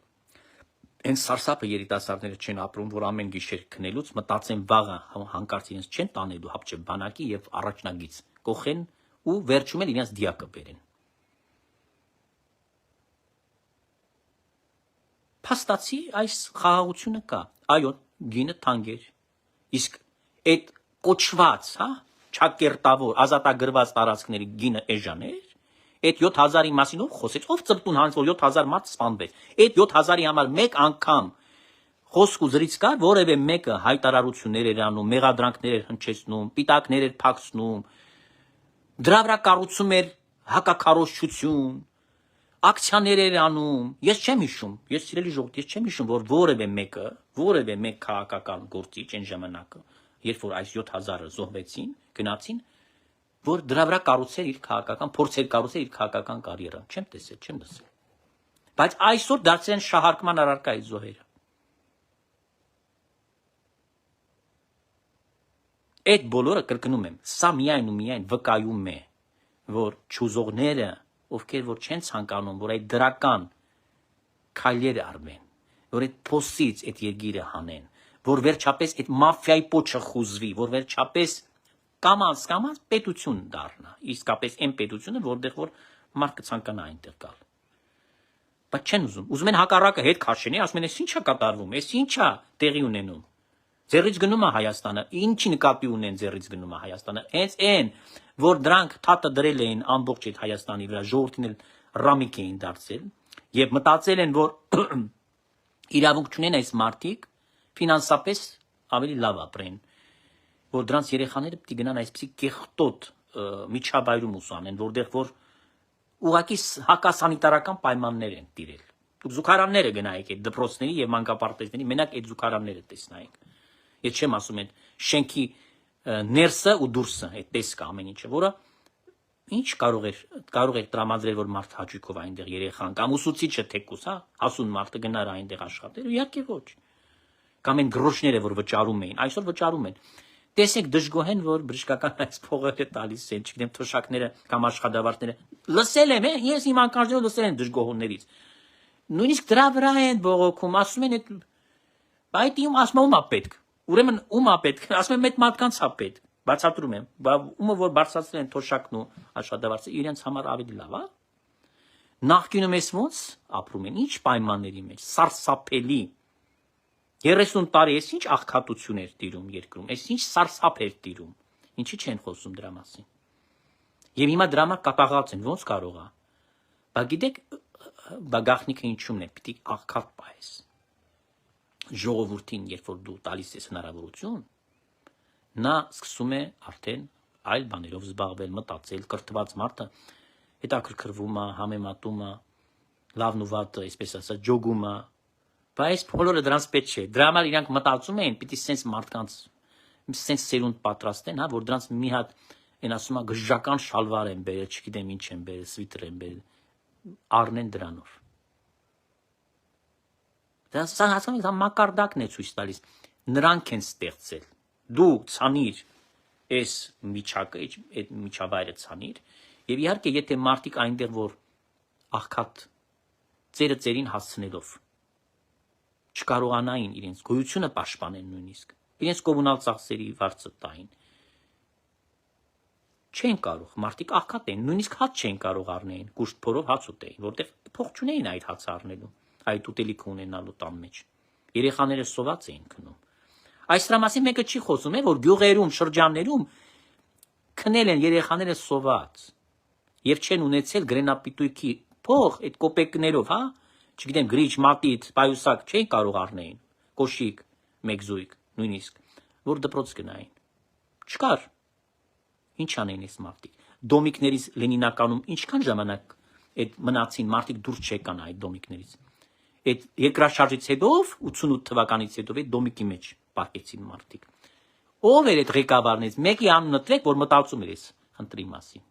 այն սարսափը երիտասարդները չեն ապրում, որ ամեն գիշեր քնելուց մտածեն վաղը հանկարծ իրենց չեն տանելու հապճե բանակի եւ առաջնագից կողեն ու վերջում էլ իրենց դիակը բերեն։ Փաստացի այս խաղաղությունը կա։ Այո, գինը թանկ էր։ Իսկ այդ կոչված, հա, չակերտավոր, ազատագրված տարածքների գինը էժան էր։ Այդ 7000-ի մասին ով խոսեց, ով ծպտուն հանց, որ 7000 մարդ սպանվեց։ Այդ 7000-ի համար մեկ անգամ խոսք ու զրից կար, որևէ մեկը հայտարարություններ էր անում, մեղադրանքներ էր հնչեցնում, պիտակներ էր փակցնում, դրա վրա կառուցում էր հակաքարոզչություն, ակցիաներ էր անում։ Ես չեմ հիշում, ես սիրելի ժողովուրդ, ես չեմ հիշում, որ որևէ մեկ քաղաքական գործիչ այն ժամանակը, երբ որ այս 7000-ը զոհվեցին, գնացին, որ դրա վրա կառուցել իր քաղաքական, փորձեր կառուցել իր քաղաքական կարիերան։ Չեմ տեսել, չեմ լսել։ Բայց այսօր դարձել են շահարկման առարկա այդ զոհերը։ Այդ բոլորը կրկնում եմ, սա միայն ու միայն վկայում է, որ ճուզողները, ովքեր որ չեն ցանկանում, որ այդ դրական քայլերը արվեն, որ այդ փոսից այդ երկիրը հանեն, որ վերջապես այդ մաֆիայի պոչը խուզվի, որ վերջապես կամած պետություն դառնա, իսկապես այն պետությունը, որտեղ որ մարդ կցանկանա այնտեղ գալ։ Բայց չեն ուզում են հակառակը հետ քաշեն, ասում են, «Էս ի՞նչ է կատարվում, էս ի՞նչ է տեղի ունենում»։ Ձեռից գնում է Հայաստանը, ինչի նկատի ունեն ձեռից գնում է Հայաստանը։ Հենց այն, որ դրանք թաթը դրել էին ամբողջ այդ Հայաստանի վրա, ժողովրդին էլ ռամիկ էին դարձել, եւ մտածել են, որ իրավունք չունեն այս մարդիկ ֆինանսապես ավելի լավ ապրեն, որ դրանց երեխաները պիտի գնան այսպիսի կեղտոտ միջավայրում ուսանեն, որտեղ որ ուղղակի հակասանիտարական պայմաններ են տիրել։ Դուք զուգարանները գնայիք այդ դպրոցների եւ մանկապարտեզների, մենակ այդ զուգարանները տեսնայիք։ Ես չեմ ասում այդ շենքի ներսը ու դուրսը, այդ տեսքը ամեն ինչը, որը ինչ կարող է տրամադրել, որ մարդ հաճույքով այնտեղ երեխան կամ ուսուցիչը թեկուս, հա, հասուն մարդը գնար այնտեղ աշխատել, իհարկե ոչ։ Կամ այն գրոշները, որ վճարում էին, այսօր վճարում են։ Տեսեք դժգոհ են, որ բժշկական այս փողերը տալիս են, չգիտեմ, թոշակները կամ աշխատավարձները։ Լսել եմ, ես իմ անկաշներով լսել եմ դժգոհություններից։ Նույնիսկ դրա վրա են բողոքում, ասում են, այդ ասում ում է պետք։ Ուրեմն ում է պետք, ասում են մեծ մարդկանց է պետք։ Բացատրում եմ, ումը որ բարձրացրել են թոշակն ու աշխատավարձը, իրենց համար ավելի լավ է։ Նախկինում ես ոնց ապրում են, ինչ պայմանների մեջ, սարսափելի։ 30 տարի էս ինչ աղքատություն էր տիրում երկրում, էս ինչ սարսափ էր տիրում։ Ինչի չեն խոսում դրա մասին։ Եվ հիմա դրա համար կատաղած են, ոնց կարող է։ Բա գիտեք, բա գաղտնիքը ինչումն է, պիտի աղքատ պահես։ Ժողովրդին, երբ որ դու տալիս ես հնարավորություն, նա սկսում է արդեն այլ բաներով զբաղվել, մտածել, կրթված մարդը հետաքրքրվում է, համեմատում է, լավն ու վատը, այսպես ասած, ջոգում է, բայց բոլորը դրանց պետք չէ։ Դրա համար իրանք մտածում են, պիտի սենց մարդկանց, սենց սերունդ պատրաստեն, հա, որ դրանց մի հատ, այն ասում է, գժական շալվար են բերել, չգիտեմ ինչ են բերել, սվիտր են բերել, առնեն դրանով։ Դա հասկանում եք, մակարդակն է ցույց տալիս, նրանք են ստեղծել։ Դու ցանիր այս միջակը, այդ միջավայրը ցանիր, եւ իհարկե եթե մարդիկ այնտեղ որ աղքատ ծերը ծերին հասցնելով չկարողանային իրենց գոյությունը պաշտպանեն նույնիսկ, իրենց կոմունալ ծախսերի վարձը տային, չեն կարող, մարդիկ աղքատ են, նույնիսկ հաց չեն կարող առնեին, կուշտ փորով հաց ուտեին, որտեղ փող չունեին այդ հացը առնելու, այդ ուտելիքը ունենալու տան մեջ, երեխաները սոված էին քնում։ Այս դրա մասին մեկը չի խոսում, որ գյուղերում, շրջաններում քնել են երեխաները սոված եւ չեն ունեցել գրենապիտույքի փող այդ կոպեկներով, հա, չգիտեմ, գրիչ, մատիտ, պայուսակ չէին կարող առնեին, կոշիկ, մեկ զույգ, նույնիսկ, որ դպրոց գնային։ Չկար։ Ինչ անեն այս մարդիկ։ Դոմիկներից Լենինականում ինչքան ժամանակ այդ մնացին մարդիկ դուրս չեկան այդ դոմիկներից։ Այդ երկրաշարժից հետո 88 թվականից հետո այդ դոմիկի մեջ պահեցին մարդիկ։ Ով էր այդ ղեկավարներից, մեկի անունը տրեք, որ մտածում էր այս խնդրի մասին։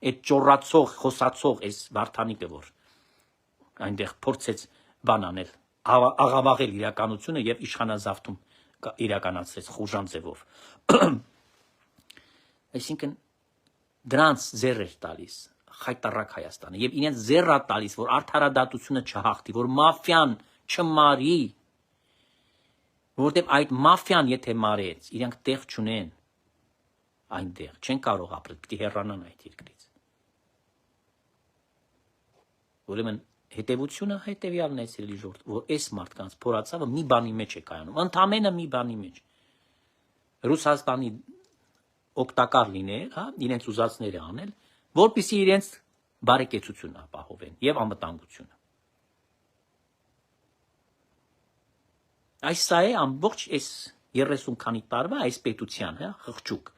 Այդ ճոռացող, խոսացող այս Վարդանիկը, որ այնտեղ փորձեց բան անել, աղավաղել իրականությունը եւ իշխանազավթում իրականացրեց խուժան ձևով։ Այսինքն դրանց ձեռ էր տալիս խայտարակ Հայաստանը եւ իրենց ձեռ է տալիս, որ արդարադատությունը չհաղթի, որ մաֆիան չմարի, որովհետեւ այդ մաֆիան եթե մարեց, իրանք տեղ չունեն այնտեղ, չեն կարող ապրել, պիտի հեռանան այդ երկրից։ Ուրեմն հետևությունը հետևյալն է, սիրելի ժողովուրդ, որ այս մարդկանց փորացավը մի բանի մեջ է կայանում, ընդամենը մի բանի մեջ։ Ռուսաստանի օգտակար լինել, հա, իրենց ուզածները անել, որպեսզի իրենց բարեկեցությունը ապահովեն եւ անվտանգությունը։ Այս սա է ամբողջ այս 30 քանի տարվա այս պետության, հա, խղճուկ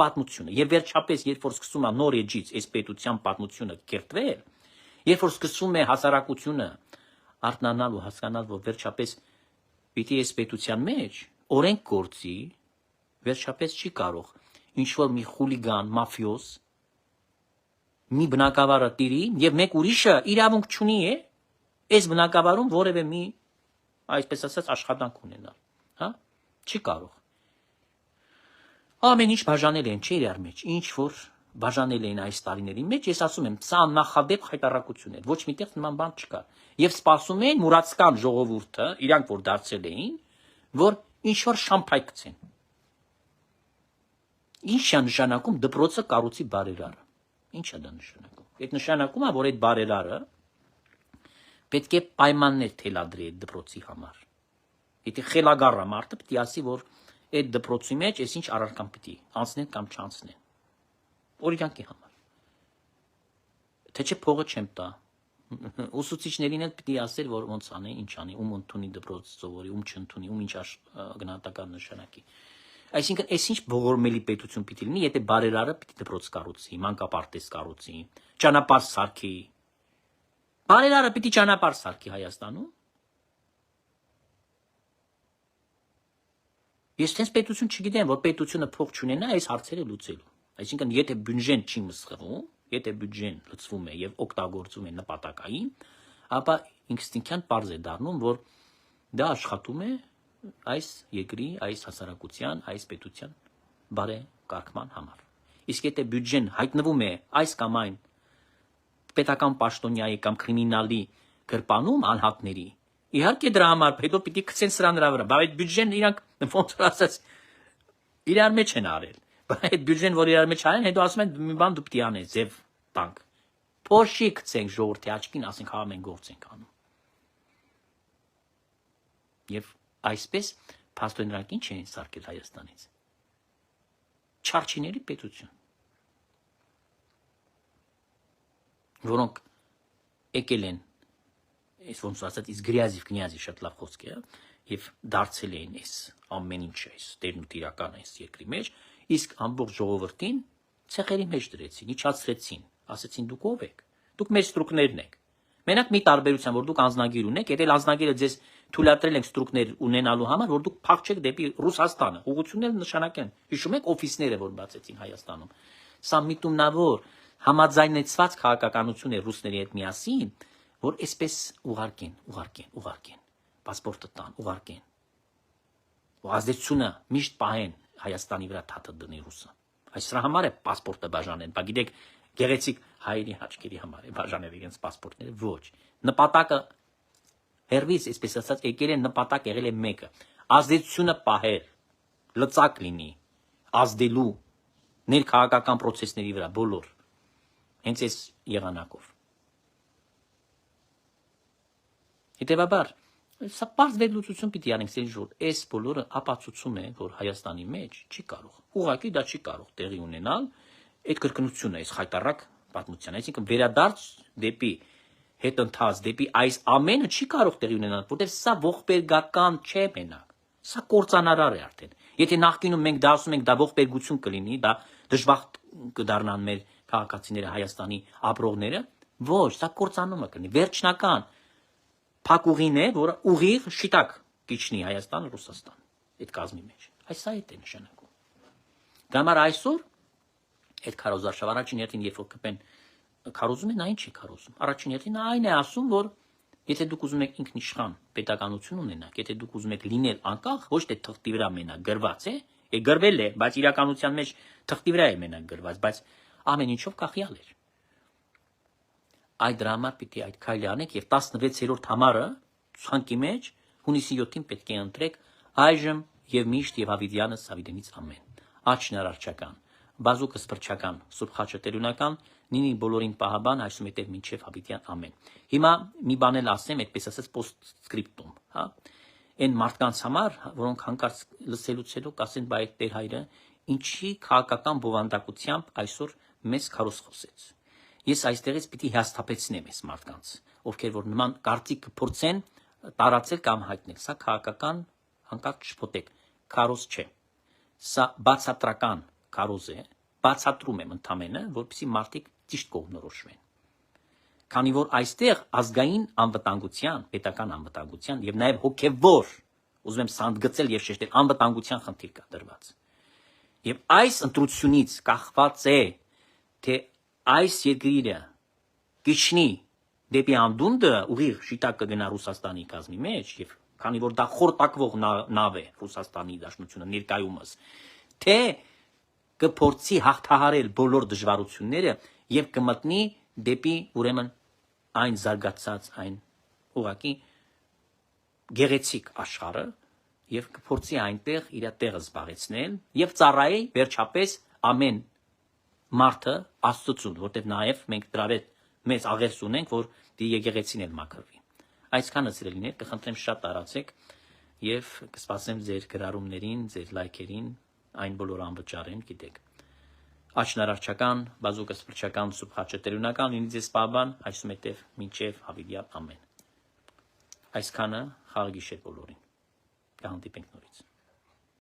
պատմությունը։ Եվ վերջապես, երբ որ սկսում է նոր էջից այս պետության պատմությունը կերտվել, երբ որ սկսում է հասարակությունը արթնանալ ու հասկանալ, որ վերջապես պիտի այս պետության մեջ օրենք գործի, վերջապես չի կարող ինչ որ մի խուլիգան, մաֆիոզ, մի բնակավարը տիրի եւ մեկ ուրիշը իրավունք չունի է այս բնակավարում որևէ մի, այսպես ասած, աշխատանք ունենալ, հա? Չի կարող։ Ամեն ինչ բաժանել են, չէ՞ իրար մեջ, ինչ որ բաժանել էին այս տարիների մեջ, ես ասում եմ, սա նախադեպ խայտարակություն էր, ոչ միտեղ նման բան չկա։ Եվ սպասում էին մուրացկան ժողովուրդը, իրանք որ դարձել էին, որ ինչ որ շամփայ գցեն։ Ինչ է նշանակում դպրոցը կառուցի բարերարը։ Ինչ է դա նշանակում։ Այդ նշանակում է, որ այդ բարերարը պետք է պայմաններ թելադրի այդ դպրոցի համար։ Եթե խելագարը մարդը պետք է ասի, որ այդ դպրոցի մեջ այսինչ առարկան պետք է անցնեն կամ չանցնեն։ Օրինակի համար։ Թե չէ փողը չեմ տա։ Ուսուցիչներին էլ պետք է ասել, որ ոնց անի, ինչ անի, ում ընդունի դպրոց սովորի, ում չընդունի, ում ինչ գնահատական նշանակի։ Այսինքն, այսինչ ողորմելի պետություն պետք է լինի, եթե բարերարը պետք է դպրոց կառուցի, մանկապարտեզ կառուցի, ճանապարհ սարքի։ Բարերարը պետք է ճանապարհ սարքի Հայաստանում։ Ես տենց պետություն չգիտեմ, որ պետությունը փող չունենա այս հարցերը լուծելու։ Այսինքն, եթե բյուջեն չի մսխվում, եթե բյուջեն լուծվում է եւ օգտագործվում է նպատակային, ապա ինստինկտիվ պարզ է դառնում, որ դա աշխատում է այս երկրի, այս հասարակության, այս պետության բարեկարգման համար։ Իսկ եթե բյուջեն հայտնվում է այս կամ այն պետական պաշտոնյայի կամ քրիմինալի գրպանում անհատների, իհարկե դրա համար հետո պիտի գցեն սրան վրա, բայց այդ բյուջեն իրանք ոնց որ ասած իրար մեջ են արել։ Բայց այդ բյուջեն, որ իրար մեջ արեն, հետո ասում են մի բան դու պիտի անես, ձև տանք։ Փոշի գցենք ժողովրդի աչքին, ասենք հա մենք գործ ենք անում։ Եվ այսպես փաստորեն ինչ են սարքել Հայաստանից։ Չարչիների պետություն, որոնք եկել են, այս ոնց ասած, իսկ գրյազիվ կնյազի շատ լավ խոսք է, եւ դարձել էին այս ամեն ինչը, այս տերն ու տիրական այս երկրի մեջ, իսկ ամբողջ ժողովրդին ցեղերի մեջ դրեցին, իջացրեցին, ասեցին դուք ով եք, դուք մեր ստրուկներն եք։ Մենակ մի տարբերությամբ, որ դուք անձնագիր ունեք, եթե անձնագիրը ձեզ թույլատրել ենք ստրուկներ ունենալու համար, որ դուք փախչեք դեպի Ռուսաստանը, ուղղությունները նշանակեն։ Հիշում եք օֆիսները, որ բացեցին Հայաստանում։ Սա միտումնավոր համաձայնեցված քաղաքականություն է ռուսների հետ միասին, որ այսպես ուղարկեն, պասպորտը տան, ուղարկեն։ Ու ազդեցությունը միշտ պահեն Հայաստանի վրա թաթը դնի ռուսը։ Այս սրա համար է պասպորտը բաժանեն, բա գիտեք, գեղեցիկ հայերի հաճկերի համար է բաժանել իրենց պասպորտները, ոչ։ Նպատակը հերվից, այսպես ասած, եկել է նպատակ եղել է մեկը, ազդեցությունը պահել, լծակ լինի, ազդելու ներքաղաքական process-ների վրա բոլոր, հենց այս եղանակով։ Հետևաբար, սա պարզ վերլուծություն պիտի անենք, Սերժ, այս բոլորը ապացուցում է, որ Հայաստանի մեջ չի կարող, ուղղակի դա չի կարող տեղի ունենալ այդ կրկնությունը, այս խայտառակ պատմության, այսինքն վերադարձ դեպի հետընթաց, դեպի այս ամենը չի կարող տեղի ունենալ, որտեղ սա ողբերգական չէ մենակ, սա կործանարար է արդեն։ Եթե նախկինում մենք դա ասում ենք, դա ողբերգություն կլինի, դա դժբախտ կդառնան մեր քաղաքացիները, Հայաստանի ապրողները, ոչ, սա կործանումը կլինի, վերջնական փակ ուղին է, որը ուղիղ շիտակ կիջնի Հայաստան, Ռուսաստան, այդ կազմի մեջ։ Այս սա է նշանակում։ Դա համար այսօր այդ քարոզարշավ առաջին հերթին երբ որ կպեն քարոզում են, այն չի քարոզում։ Առաջին հերթին այն է ասում, որ եթե դուք ուզում եք ինքնիշխան պետականություն ունենաք, եթե դուք ուզում եք լինել անկախ, ոչ թե թղթի վրա մենակ գրված է, գրվել է, բայց իրականության մեջ թղթի վրա է մենակ գրված, բայց ամեն ինչով կախյալ էր։ Այդ դրա համար պիտի այդ քայլը անեք եւ 16-րդ համարը ցանկի մեջ հունիսի 7-ին պետք է ընտրեք այժմ եւ միշտ եւ հավիտյանս հավիտենից ամեն։ Աչքն արարչական, բազուկը սփռչական, Սուրբ խաչը տերունական, նինի բոլորին պահաբան, այսում հետև մինչև հավիտյան ամեն։ Հիմա մի բան էլ ասեմ, այդպես ասած պոստսկրիպտում, հա։ Այն մարդկանց համար, որոնք հանկարծ լսելուց հետո կասեն, բայ Տեր հայրը ինչի քաղաքական բովանդակությամբ այսօր մեզ քարոզ խոսեց։ Ես այստեղից պիտի հաստատեցնեմ այս մարդկանց, ովքեր որ նման կարծիք կփորձեն տարածել կամ հայտնել։ Սա քաղաքական հանկարծ շփոթեք, քարոզ չէ։ Սա բացատրական քարոզ է, բացատրում եմ ընդամենը, որպեսզի մարդիկ ճիշտ կողմնորոշվեն։ Քանի որ այստեղ ազգային անվտանգության, պետական անվտանգության եւ նաեւ հոգեվոր, ուզում եմ սանդգծել եւ շեշտել, անվտանգության խնդիր կա դրված։ Եվ այս ընտրությունից կախված է, թե այս երկիրը կիջնի դեպի անդունդը ուղիղ շիտակ կգնա Ռուսաստանի կազմի մեջ եւ քանի որ դա խորտակվող նավ է Ռուսաստանի Դաշնությունը ներկայումս, թե կփորձի հաղթահարել բոլոր դժվարությունները եւ կմտնի դեպի ուրեմն այն զարգացած այն ուղակի գեղեցիկ աշխարհը եւ կփորձի այնտեղ իր տեղը զբաղեցնել եւ ծառայի վերջապես ամեն մարդը Աստծուն, որտեղ նաև մենք դրա հետ մեծ աղերս ունենք, որ դի եկեղեցին էլ մաքրվի։ Այսքանը սիրելիներ, կխնդրեմ շատ տարածեք եւ կսպասեմ ձեր գրառումներին, ձեր լայքերին, այն բոլոր անվճարեն, գիտեք։ Աչնարարչական, բազուկը սփռչական, սուբխաչը տերունական, ինձ ես պաբան, այսուհետև մինչև հավիլյալ ամեն։ Այսքանը խաղ գիշեր բոլորին։ Կհանդիպենք նորից։